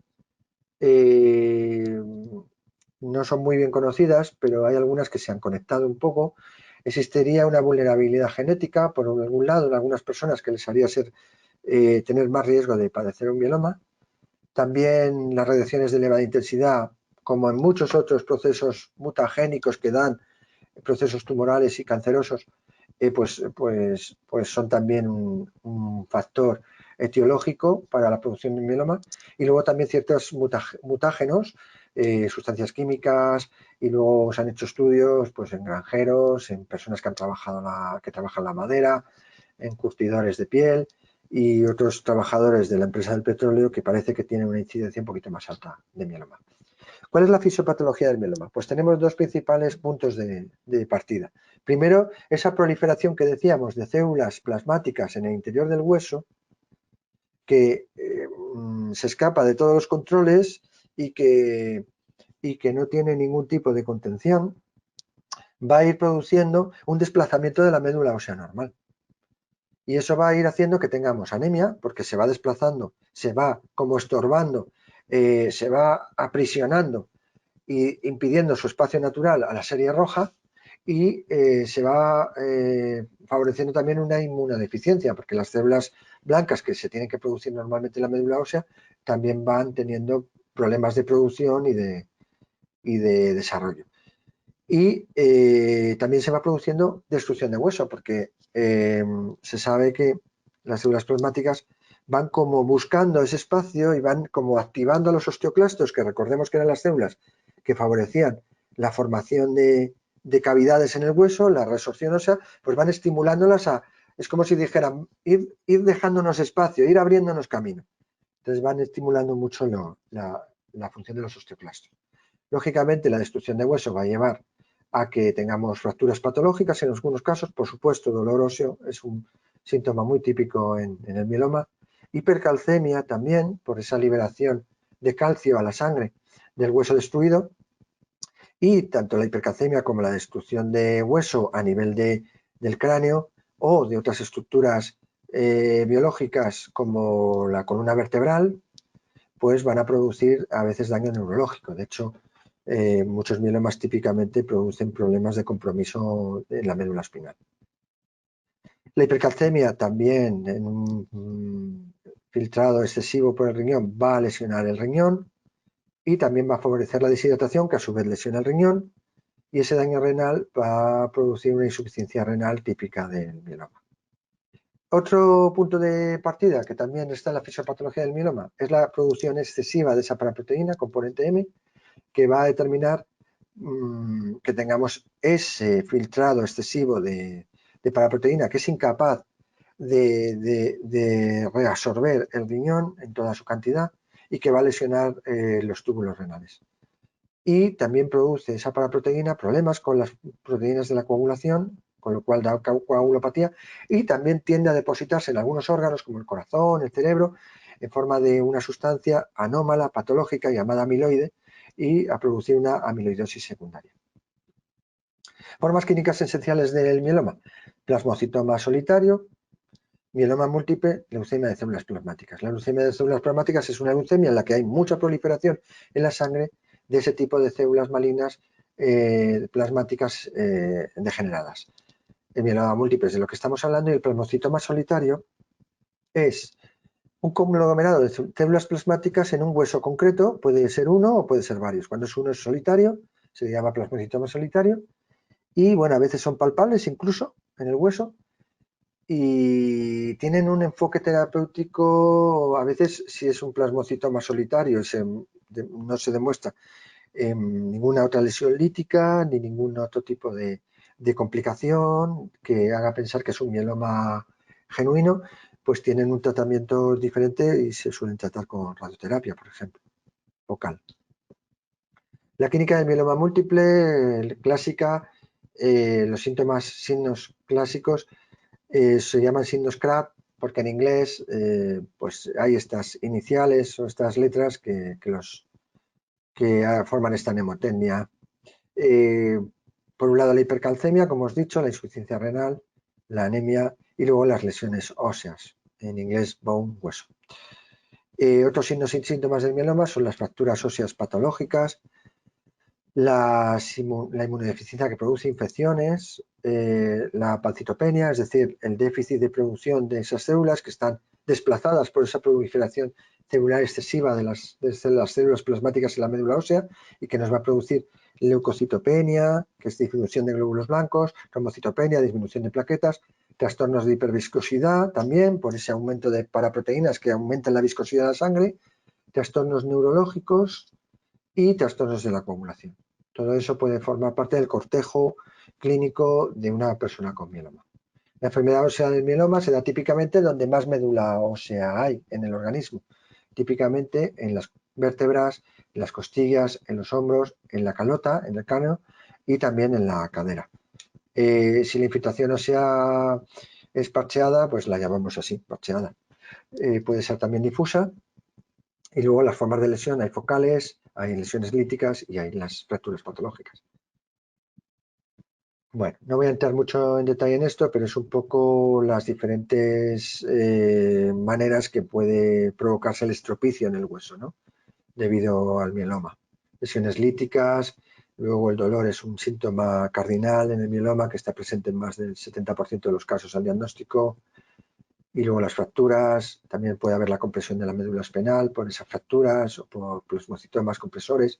no son muy bien conocidas, pero hay algunas que se han conectado un poco. Existiría una vulnerabilidad genética, por algún lado, en algunas personas que les haría tener más riesgo de padecer un mieloma. También las radiaciones de elevada intensidad, como en muchos otros procesos mutagénicos que dan procesos tumorales y cancerosos, pues son también un factor etiológico para la producción de un mieloma. Y luego también ciertos mutágenos, sustancias químicas, y luego se han hecho estudios pues, en granjeros, en personas que trabajan la madera, en curtidores de piel y otros trabajadores de la empresa del petróleo que parece que tienen una incidencia un poquito más alta de mieloma. ¿Cuál es la fisiopatología del mieloma? Pues tenemos dos principales puntos de partida. Primero, esa proliferación que decíamos de células plasmáticas en el interior del hueso que se escapa de todos los controles y que no tiene ningún tipo de contención, va a ir produciendo un desplazamiento de la médula ósea normal. Y eso va a ir haciendo que tengamos anemia, porque se va desplazando, se va como estorbando, se va aprisionando y impidiendo su espacio natural a la serie roja y se va favoreciendo también una inmunodeficiencia, porque las células blancas que se tienen que producir normalmente en la médula ósea también van teniendo problemas de producción y de desarrollo. Y también se va produciendo destrucción de hueso, porque se sabe que las células plasmáticas van como buscando ese espacio y van como activando a los osteoclastos, que recordemos que eran las células que favorecían la formación de cavidades en el hueso, la resorción ósea, pues van estimulándolas es como si dijeran, ir dejándonos espacio, ir abriéndonos camino. Entonces van estimulando mucho la función de los osteoclastos. Lógicamente, la destrucción de hueso va a llevar a que tengamos fracturas patológicas en algunos casos, por supuesto, dolor óseo es un síntoma muy típico en el mieloma, hipercalcemia también, por esa liberación de calcio a la sangre del hueso destruido, y tanto la hipercalcemia como la destrucción de hueso a nivel del cráneo o de otras estructuras biológicas como la columna vertebral, pues van a producir a veces daño neurológico. De hecho, muchos mielomas típicamente producen problemas de compromiso en la médula espinal. La hipercalcemia también, en un filtrado excesivo por el riñón, va a lesionar el riñón y también va a favorecer la deshidratación, que a su vez lesiona el riñón, y ese daño renal va a producir una insuficiencia renal típica del mieloma. Otro punto de partida que también está en la fisiopatología del mieloma es la producción excesiva de esa paraproteína, componente M, que va a determinar que tengamos ese filtrado excesivo de paraproteína que es incapaz de reabsorber el riñón en toda su cantidad y que va a lesionar los túbulos renales. Y también produce esa paraproteína problemas con las proteínas de la coagulación, con lo cual da coagulopatía, y también tiende a depositarse en algunos órganos como el corazón, el cerebro, en forma de una sustancia anómala, patológica, llamada amiloide, y a producir una amiloidosis secundaria. Formas clínicas esenciales del mieloma: plasmocitoma solitario, mieloma múltiple, leucemia de células plasmáticas. La leucemia de células plasmáticas es una leucemia en la que hay mucha proliferación en la sangre de ese tipo de células malignas plasmáticas degeneradas. El mieloma múltiple es de lo que estamos hablando, y el plasmocitoma solitario es un conglomerado de células plasmáticas en un hueso concreto, puede ser uno o puede ser varios. Cuando es uno es solitario, se llama plasmocitoma solitario, y bueno, a veces son palpables incluso en el hueso, y tienen un enfoque terapéutico. A veces, si es un plasmocitoma solitario, no se demuestra ninguna otra lesión lítica ni ningún otro tipo de complicación que haga pensar que es un mieloma genuino, pues tienen un tratamiento diferente y se suelen tratar con radioterapia, por ejemplo, focal. La clínica del mieloma múltiple, clásica, los signos clásicos se llaman signos CRAB porque en inglés pues hay estas iniciales o estas letras que forman esta mnemotecnia. Por un lado la hipercalcemia, como os he dicho, la insuficiencia renal, la anemia y luego las lesiones óseas, en inglés bone, hueso. Otros signos y síntomas del mieloma son las fracturas óseas patológicas, la inmunodeficiencia que produce infecciones, la pancitopenia, es decir, el déficit de producción de esas células que están desplazadas por esa proliferación celular excesiva de las células plasmáticas en la médula ósea, y que nos va a producir leucocitopenia, que es disminución de glóbulos blancos, trombocitopenia, disminución de plaquetas, trastornos de hiperviscosidad también por ese aumento de paraproteínas que aumentan la viscosidad de la sangre, trastornos neurológicos y trastornos de la coagulación. Todo eso puede formar parte del cortejo clínico de una persona con mieloma. La enfermedad ósea del mieloma se da típicamente donde más médula ósea hay en el organismo, típicamente en las vértebras, en las costillas, en los hombros, en la calota, en el cráneo y también en la cadera. Si la infiltración ósea es parcheada, pues la llamamos así, parcheada. Puede ser también difusa. Y luego las formas de lesión, hay focales, hay lesiones líticas y hay las fracturas patológicas. Bueno, no voy a entrar mucho en detalle en esto, pero es un poco las diferentes maneras que puede provocarse el estropicio en el hueso, ¿no? Debido al mieloma. Lesiones líticas, luego el dolor es un síntoma cardinal en el mieloma que está presente en más del 70% de los casos al diagnóstico. Y luego las fracturas, también puede haber la compresión de la médula espinal por esas fracturas o por plasmocitomas compresores,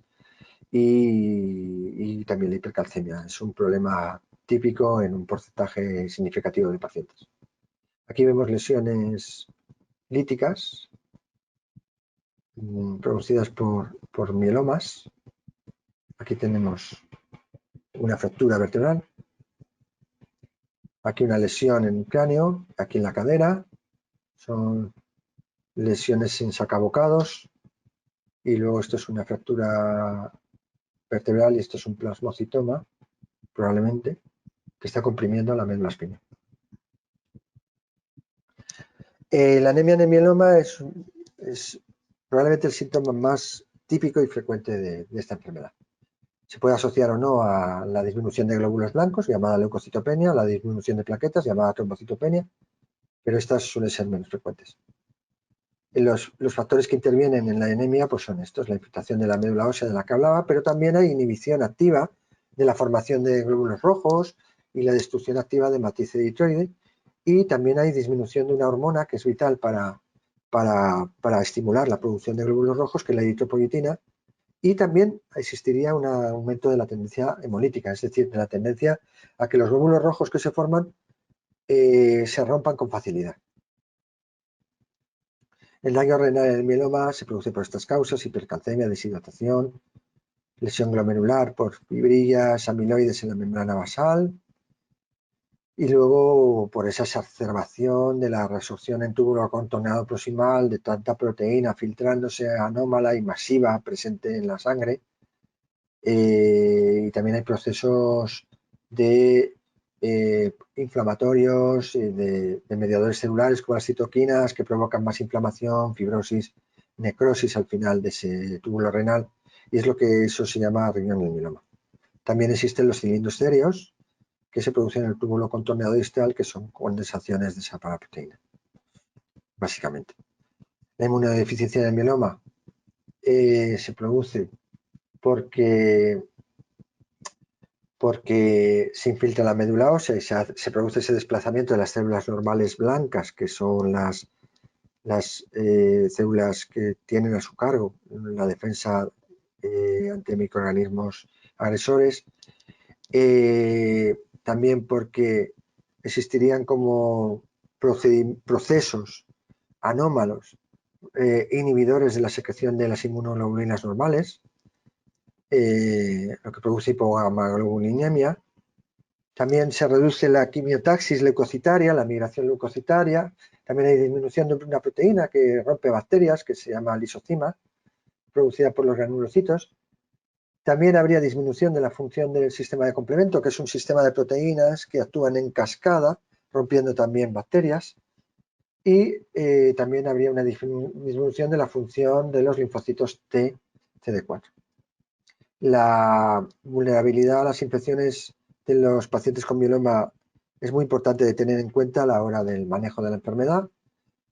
y también la hipercalcemia. Es un problema típico en un porcentaje significativo de pacientes. Aquí vemos lesiones líticas producidas por mielomas. Aquí tenemos una fractura vertebral, aquí una lesión en el cráneo, aquí en la cadera. Son lesiones en sacabocados. Y luego esto es una fractura vertebral y esto es un plasmocitoma, probablemente, que está comprimiendo la médula espinal. La anemia en el mieloma es probablemente el síntoma más típico y frecuente de esta enfermedad. Se puede asociar o no a la disminución de glóbulos blancos, llamada leucocitopenia, la disminución de plaquetas, llamada trombocitopenia, pero estas suelen ser menos frecuentes. Los factores que intervienen en la anemia pues son estos: la infiltración de la médula ósea de la que hablaba, pero también hay inhibición activa de la formación de glóbulos rojos y la destrucción activa de matriz eritroide, y también hay disminución de una hormona que es vital para estimular la producción de glóbulos rojos, que es la eritropoyetina, y también existiría un aumento de la tendencia hemolítica, es decir, de la tendencia a que los glóbulos rojos que se forman se rompan con facilidad. El daño renal en el mieloma se produce por estas causas: hipercalcemia, deshidratación, lesión glomerular por fibrillas, amiloides en la membrana basal, y luego por esa exacerbación de la resorción en túbulo contorneado proximal de tanta proteína filtrándose anómala y masiva presente en la sangre. Y también hay procesos de inflamatorios, de mediadores celulares como las citoquinas, que provocan más inflamación, fibrosis, necrosis al final de ese túbulo renal, y es lo que eso se llama riñón del mieloma. También existen los cilindros cereos, que se producen en el túbulo contorneado distal, que son condensaciones de esa paraproteína, básicamente. La inmunodeficiencia del mieloma se produce porque se infiltra la médula ósea y se produce ese desplazamiento de las células normales blancas, que son las células que tienen a su cargo la defensa ante microorganismos agresores. También porque existirían como procesos anómalos inhibidores de la secreción de las inmunoglobulinas normales, lo que produce hipogamaglobulinemia. También se reduce la quimiotaxis leucocitaria, la migración leucocitaria. También hay disminución de una proteína que rompe bacterias, que se llama lisocima, producida por los granulocitos. También habría disminución de la función del sistema de complemento, que es un sistema de proteínas que actúan en cascada, rompiendo también bacterias. Y también habría una disminución de la función de los linfocitos T, CD4. La vulnerabilidad a las infecciones de los pacientes con mieloma es muy importante de tener en cuenta a la hora del manejo de la enfermedad,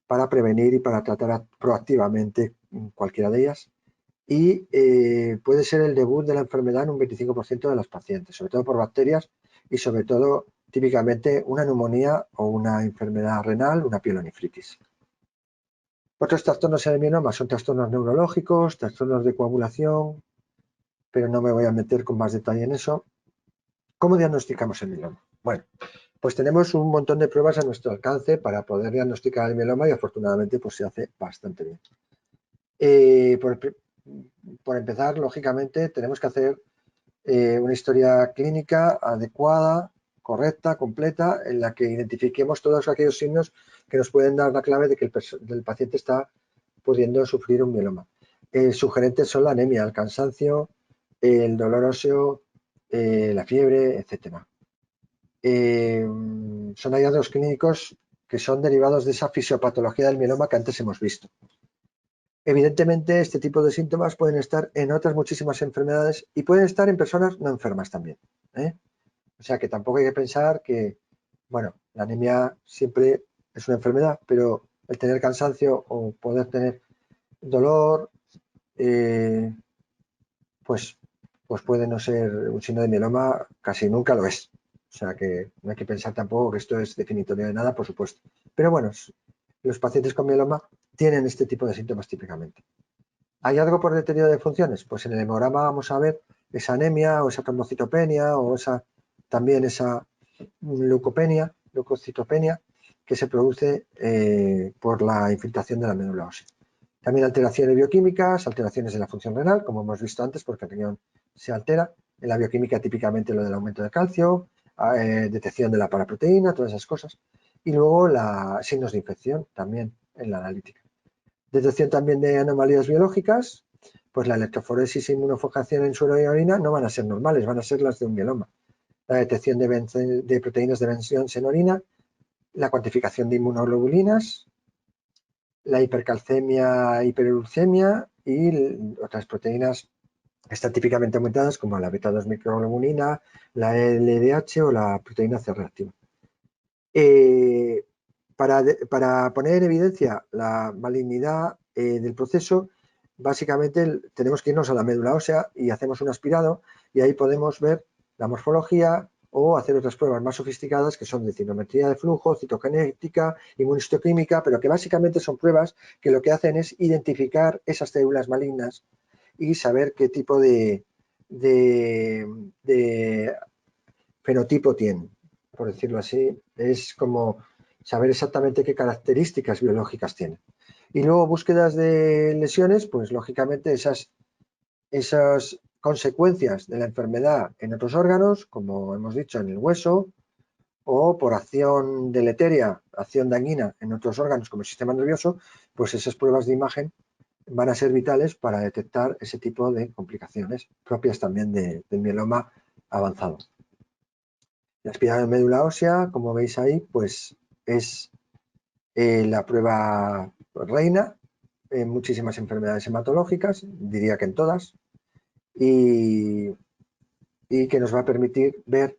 para prevenir y para tratar proactivamente cualquiera de ellas. Y puede ser el debut de la enfermedad en un 25% de los pacientes, sobre todo por bacterias y sobre todo típicamente una neumonía o una enfermedad renal, una pielonefritis. Otros trastornos en el mieloma son trastornos neurológicos, trastornos de coagulación, pero no me voy a meter con más detalle en eso. ¿Cómo diagnosticamos el mieloma? Bueno, pues tenemos un montón de pruebas a nuestro alcance para poder diagnosticar el mieloma, y afortunadamente pues se hace bastante bien. Por empezar, lógicamente, tenemos que hacer una historia clínica adecuada, correcta, completa, en la que identifiquemos todos aquellos signos que nos pueden dar la clave de que el paciente está pudiendo sufrir un mieloma. Sugerentes son la anemia, el cansancio, el dolor óseo, la fiebre, etc. Son hallazgos clínicos que son derivados de esa fisiopatología del mieloma que antes hemos visto. Evidentemente, este tipo de síntomas pueden estar en otras muchísimas enfermedades y pueden estar en personas no enfermas también. O sea que tampoco hay que pensar que, bueno, la anemia siempre es una enfermedad, pero el tener cansancio o poder tener dolor, pues puede no ser un signo de mieloma, casi nunca lo es. O sea que no hay que pensar tampoco que esto es definitorio de nada, por supuesto. Pero bueno, los pacientes con mieloma tienen este tipo de síntomas típicamente. ¿Hay algo por deterioro de funciones? Pues en el hemograma vamos a ver esa anemia o esa trombocitopenia o también esa leucocitopenia que se produce por la infiltración de la médula ósea. También alteraciones bioquímicas, alteraciones de la función renal, como hemos visto antes, porque el riñón se altera. En la bioquímica típicamente lo del aumento de calcio, detección de la paraproteína, todas esas cosas. Y luego signos de infección también en la analítica. Detección también de anomalías biológicas, pues la electroforesis e inmunofocación en suero y orina no van a ser normales, van a ser las de un mieloma. La detección de proteínas de Bence en orina, la cuantificación de inmunoglobulinas, la hipercalcemia, hiperuricemia y otras proteínas que están típicamente aumentadas, como la beta-2 microglobulina, la LDH o la proteína C reactiva. Para poner en evidencia la malignidad del proceso, básicamente tenemos que irnos a la médula ósea y hacemos un aspirado, y ahí podemos ver la morfología, o hacer otras pruebas más sofisticadas que son de citometría de flujo, citogenética, inmunistoquímica, pero que básicamente son pruebas que lo que hacen es identificar esas células malignas y saber qué tipo de fenotipo tienen, por decirlo así. Es como saber exactamente qué características biológicas tienen. Y luego búsquedas de lesiones, pues lógicamente esas consecuencias de la enfermedad en otros órganos, como hemos dicho en el hueso, o por acción deleteria, acción dañina en otros órganos como el sistema nervioso, pues esas pruebas de imagen van a ser vitales para detectar ese tipo de complicaciones propias también del mieloma avanzado. La espiral de médula ósea, como veis ahí, pues es la prueba reina en muchísimas enfermedades hematológicas, diría que en todas, y que nos va a permitir ver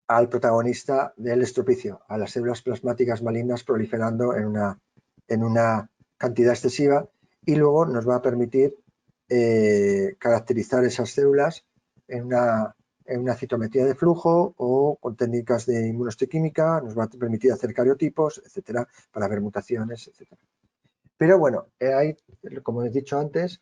al protagonista del estropicio, a las células plasmáticas malignas proliferando en una cantidad excesiva, y luego nos va a permitir caracterizar esas células en una citometría de flujo o con técnicas de inmunohistoquímica, nos va a permitir hacer cariotipos, etcétera, para ver mutaciones, etcétera. Pero bueno, hay, como he dicho antes,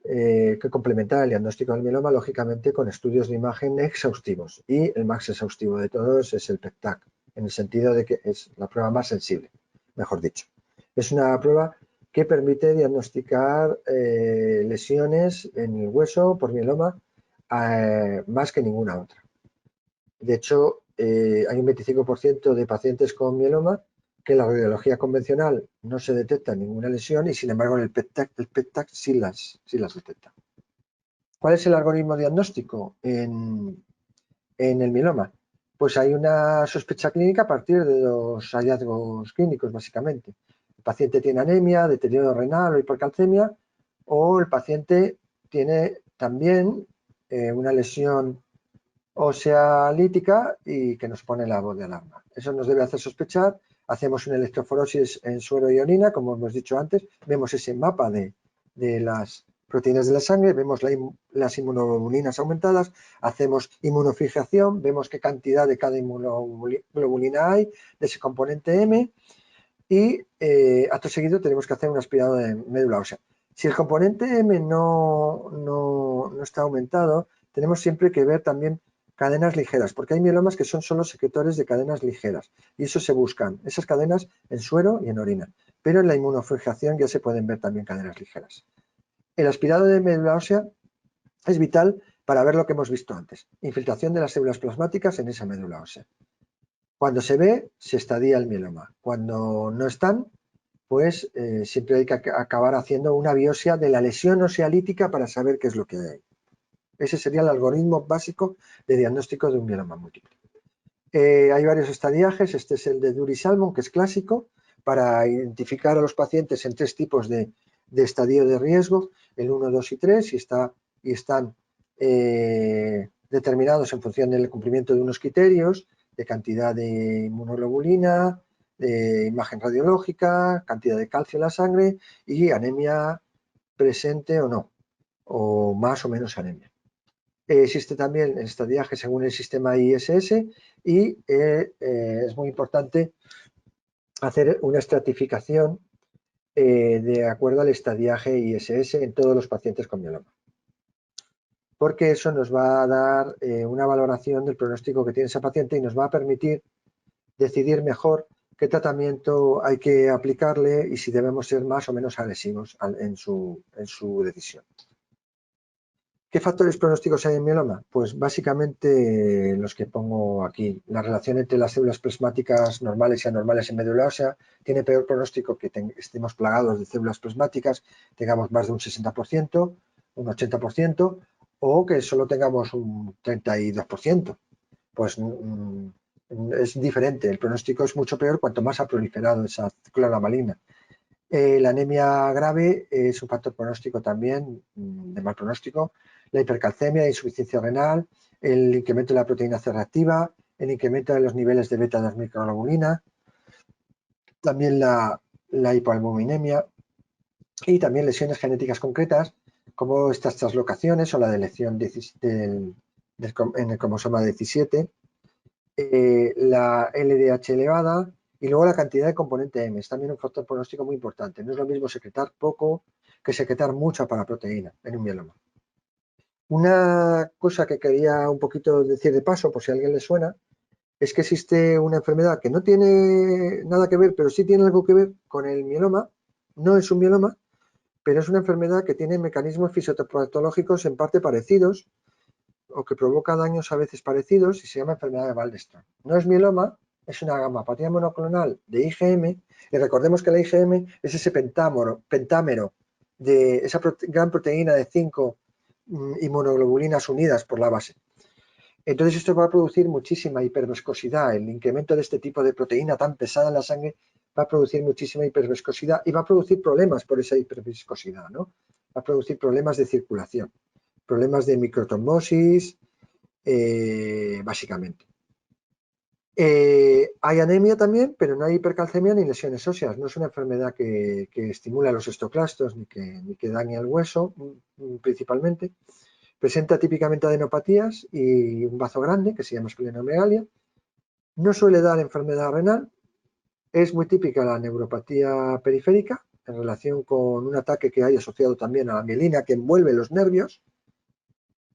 que complementar el diagnóstico del mieloma, lógicamente, con estudios de imagen exhaustivos. Y el más exhaustivo de todos es el PET-TAC, en el sentido de que es la prueba más sensible, mejor dicho. Es una prueba que permite diagnosticar lesiones en el hueso por mieloma más que ninguna otra. De hecho, hay un 25% de pacientes con mieloma que en la radiología convencional no se detecta ninguna lesión y, sin embargo, en el PET-TAC sí las detecta. ¿Cuál es el algoritmo diagnóstico en el mieloma? Pues hay una sospecha clínica a partir de dos hallazgos clínicos, básicamente. El paciente tiene anemia, deterioro renal o hipercalcemia, o el paciente tiene también una lesión ósea lítica y que nos pone la voz de alarma. Eso nos debe hacer sospechar. Hacemos una electroforosis en suero y orina, como hemos dicho antes, vemos ese mapa de las proteínas de la sangre, vemos las inmunoglobulinas aumentadas, hacemos inmunofijación, vemos qué cantidad de cada inmunoglobulina hay, de ese componente M, y acto seguido tenemos que hacer un aspirado de médula ósea. Si el componente M no está aumentado, tenemos siempre que ver también cadenas ligeras, porque hay mielomas que son solo secretores de cadenas ligeras, y eso se buscan, esas cadenas en suero y en orina, pero en la inmunofijación ya se pueden ver también cadenas ligeras. El aspirado de médula ósea es vital para ver lo que hemos visto antes, infiltración de las células plasmáticas en esa médula ósea. Cuando se ve, se estadia el mieloma. Cuando no están, pues siempre hay que acabar haciendo una biopsia de la lesión ósea lítica para saber qué es lo que hay. Ese sería el algoritmo básico de diagnóstico de un mieloma múltiple. Hay varios estadiajes, este es el de Dury-Salmon, que es clásico, para identificar a los pacientes en tres tipos de estadio de riesgo, el 1, 2 y 3, y están determinados en función del cumplimiento de unos criterios de cantidad de inmunoglobulina, de imagen radiológica, cantidad de calcio en la sangre y anemia presente o no, o más o menos anemia. Existe también el estadiaje según el sistema ISS y es muy importante hacer una estratificación de acuerdo al estadiaje ISS en todos los pacientes con mieloma. Porque eso nos va a dar una valoración del pronóstico que tiene ese paciente y nos va a permitir decidir mejor qué tratamiento hay que aplicarle y si debemos ser más o menos agresivos en su decisión. ¿Qué factores pronósticos hay en mieloma? Pues básicamente los que pongo aquí. La relación entre las células plasmáticas normales y anormales en médula ósea tiene peor pronóstico que estemos plagados de células plasmáticas, tengamos más de un 60%, un 80%, o que solo tengamos un 32%. Pues es diferente, el pronóstico es mucho peor cuanto más ha proliferado esa célula maligna. La anemia grave es un factor pronóstico también, de mal pronóstico. La hipercalcemia, la insuficiencia renal, el incremento de la proteína C reactiva, el incremento de los niveles de beta-2-microglobulina, también la hipoalbuminemia y también lesiones genéticas concretas como estas translocaciones o la deleción en el cromosoma 17 la LDH elevada y luego la cantidad de componente M. Es también un factor pronóstico muy importante. No es lo mismo secretar poco que secretar mucha paraproteína en un mieloma. Una cosa que quería un poquito decir de paso, por si a alguien le suena, es que existe una enfermedad que no tiene nada que ver, pero sí tiene algo que ver con el mieloma. No es un mieloma, pero es una enfermedad que tiene mecanismos fisiopatológicos en parte parecidos o que provoca daños a veces parecidos y se llama enfermedad de Waldenström. No es mieloma, es una gamapatía monoclonal de IgM y recordemos que la IgM es ese pentámero de esa gran proteína de 5 inmunoglobulinas unidas por la base. Entonces esto va a producir muchísima hiperviscosidad. El incremento de este tipo de proteína tan pesada en la sangre va a producir muchísima hiperviscosidad y va a producir problemas por esa hiperviscosidad, ¿no? Va a producir problemas de circulación, problemas de microtrombosis, básicamente. Hay anemia también, pero no hay hipercalcemia ni lesiones óseas. No es una enfermedad que estimula los estoclastos ni que dañe el hueso, principalmente. Presenta típicamente adenopatías y un bazo grande que se llama esplenomegalia. No suele dar enfermedad renal. Es muy típica la neuropatía periférica en relación con un ataque que hay asociado también a la mielina que envuelve los nervios.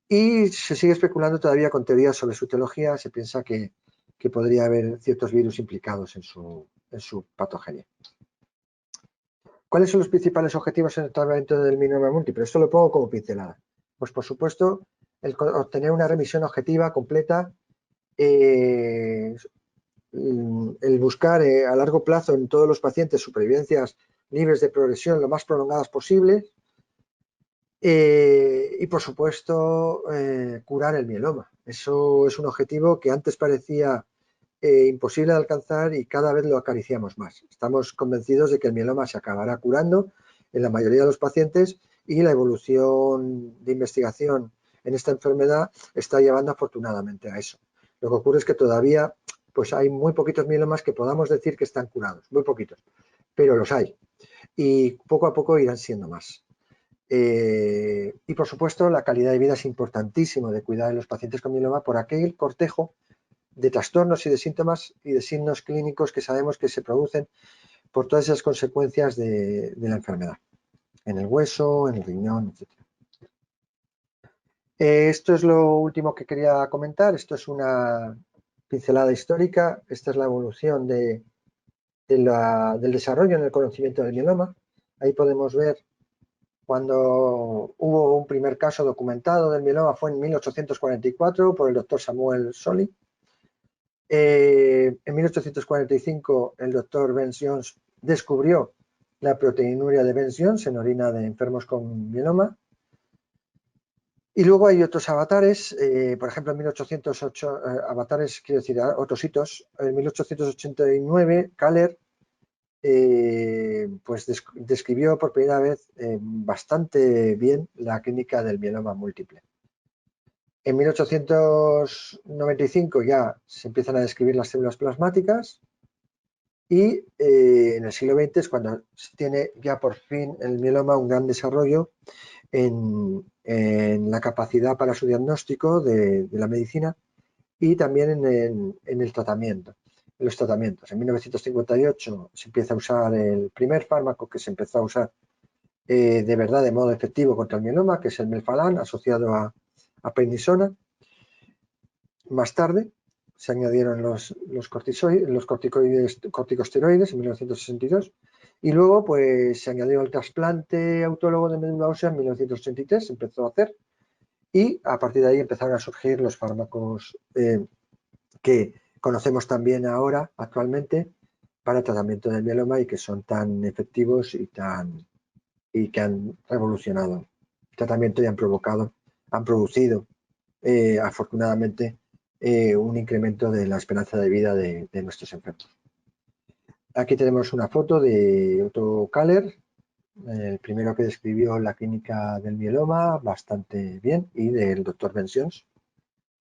Y se sigue especulando todavía con teorías sobre su etiología. Se piensa que podría haber ciertos virus implicados en su patogenia. ¿Cuáles son los principales objetivos en el tratamiento del mieloma múltiple? Esto lo pongo como pincelada. Pues por supuesto, obtener una remisión objetiva completa, el buscar a largo plazo en todos los pacientes supervivencias libres de progresión lo más prolongadas posibles y por supuesto curar el mieloma. Eso es un objetivo que antes parecía imposible de alcanzar y cada vez lo acariciamos más. Estamos convencidos de que el mieloma se acabará curando en la mayoría de los pacientes y la evolución de investigación en esta enfermedad está llevando afortunadamente a eso. Lo que ocurre es que todavía pues hay muy poquitos mielomas que podamos decir que están curados, muy poquitos, pero los hay y poco a poco irán siendo más. Y por supuesto la calidad de vida es importantísimo de cuidar de los pacientes con mieloma por aquel cortejo de trastornos y de síntomas y de signos clínicos que sabemos que se producen por todas esas consecuencias de la enfermedad, en el hueso, en el riñón, etc. Esto es lo último que quería comentar. Esto es una pincelada histórica. Esta es la evolución del desarrollo en el conocimiento del mieloma. Ahí podemos ver cuando hubo un primer caso documentado del mieloma, fue en 1844 por el doctor Samuel Solly. En 1845 el doctor Bence-Jones descubrió la proteinuria de Bence-Jones en orina de enfermos con mieloma. Y luego hay otros avatares, por ejemplo en 1808, avatares, quiero decir, otros hitos. En 1889 Kaller pues describió por primera vez bastante bien la clínica del mieloma múltiple. En 1895 ya se empiezan a describir las células plasmáticas y en el siglo XX es cuando se tiene ya por fin el mieloma un gran desarrollo en la capacidad para su diagnóstico de la medicina y también en el tratamiento, en los tratamientos. En 1958 se empieza a usar el primer fármaco que se empezó a usar de verdad de modo efectivo contra el mieloma, que es el melphalan, asociado a prednisona. Más tarde se añadieron los corticosteroides en 1962 y luego pues se añadió el trasplante autólogo de médula ósea en 1983, se empezó a hacer y a partir de ahí empezaron a surgir los fármacos que conocemos también ahora actualmente para el tratamiento del mieloma y que son tan efectivos y que han revolucionado el tratamiento y han producido afortunadamente un incremento de la esperanza de vida de nuestros enfermos. Aquí tenemos una foto de Otto Kaller, el primero que describió la clínica del mieloma bastante bien, y del doctor Bence-Jones.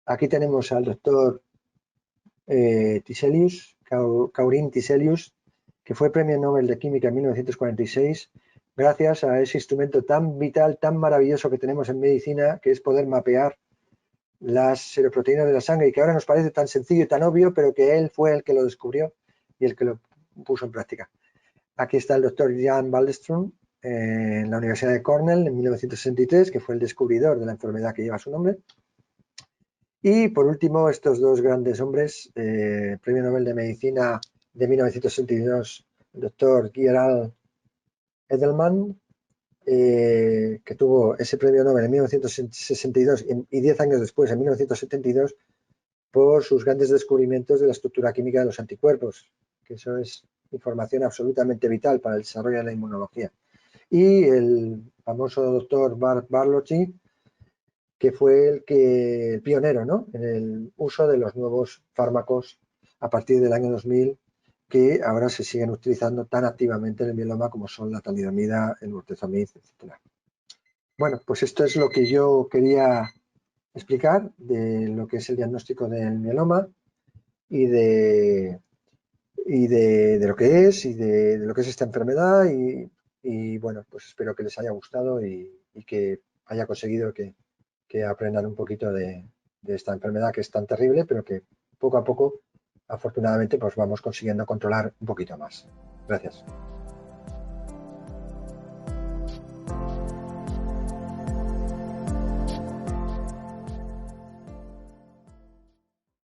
Aquí tenemos al doctor Kaurin Tiselius, que fue premio Nobel de Química en 1946, gracias a ese instrumento tan vital, tan maravilloso que tenemos en medicina, que es poder mapear las eritroproteínas de la sangre y que ahora nos parece tan sencillo y tan obvio, pero que él fue el que lo descubrió y el que lo puso en práctica. Aquí está el doctor Jan Wallström en la Universidad de Cornell en 1963, que fue el descubridor de la enfermedad que lleva su nombre. Y por último, estos dos grandes hombres, Premio Nobel de Medicina de 1962, el doctor Gerald Edelman, que tuvo ese premio Nobel en 1962 y 10 años después, en 1972, por sus grandes descubrimientos de la estructura química de los anticuerpos, que eso es información absolutamente vital para el desarrollo de la inmunología. Y el famoso doctor Barlocci, que fue el pionero, ¿no?, en el uso de los nuevos fármacos a partir del año 2000, que ahora se siguen utilizando tan activamente en el mieloma como son la talidomida, el bortezomib, etc. Bueno, pues esto es lo que yo quería explicar de lo que es el diagnóstico del mieloma y de lo que es y de lo que es esta enfermedad y bueno, pues espero que les haya gustado y que haya conseguido que aprendan un poquito de esta enfermedad que es tan terrible, pero que poco a poco, afortunadamente, pues vamos consiguiendo controlar un poquito más. Gracias.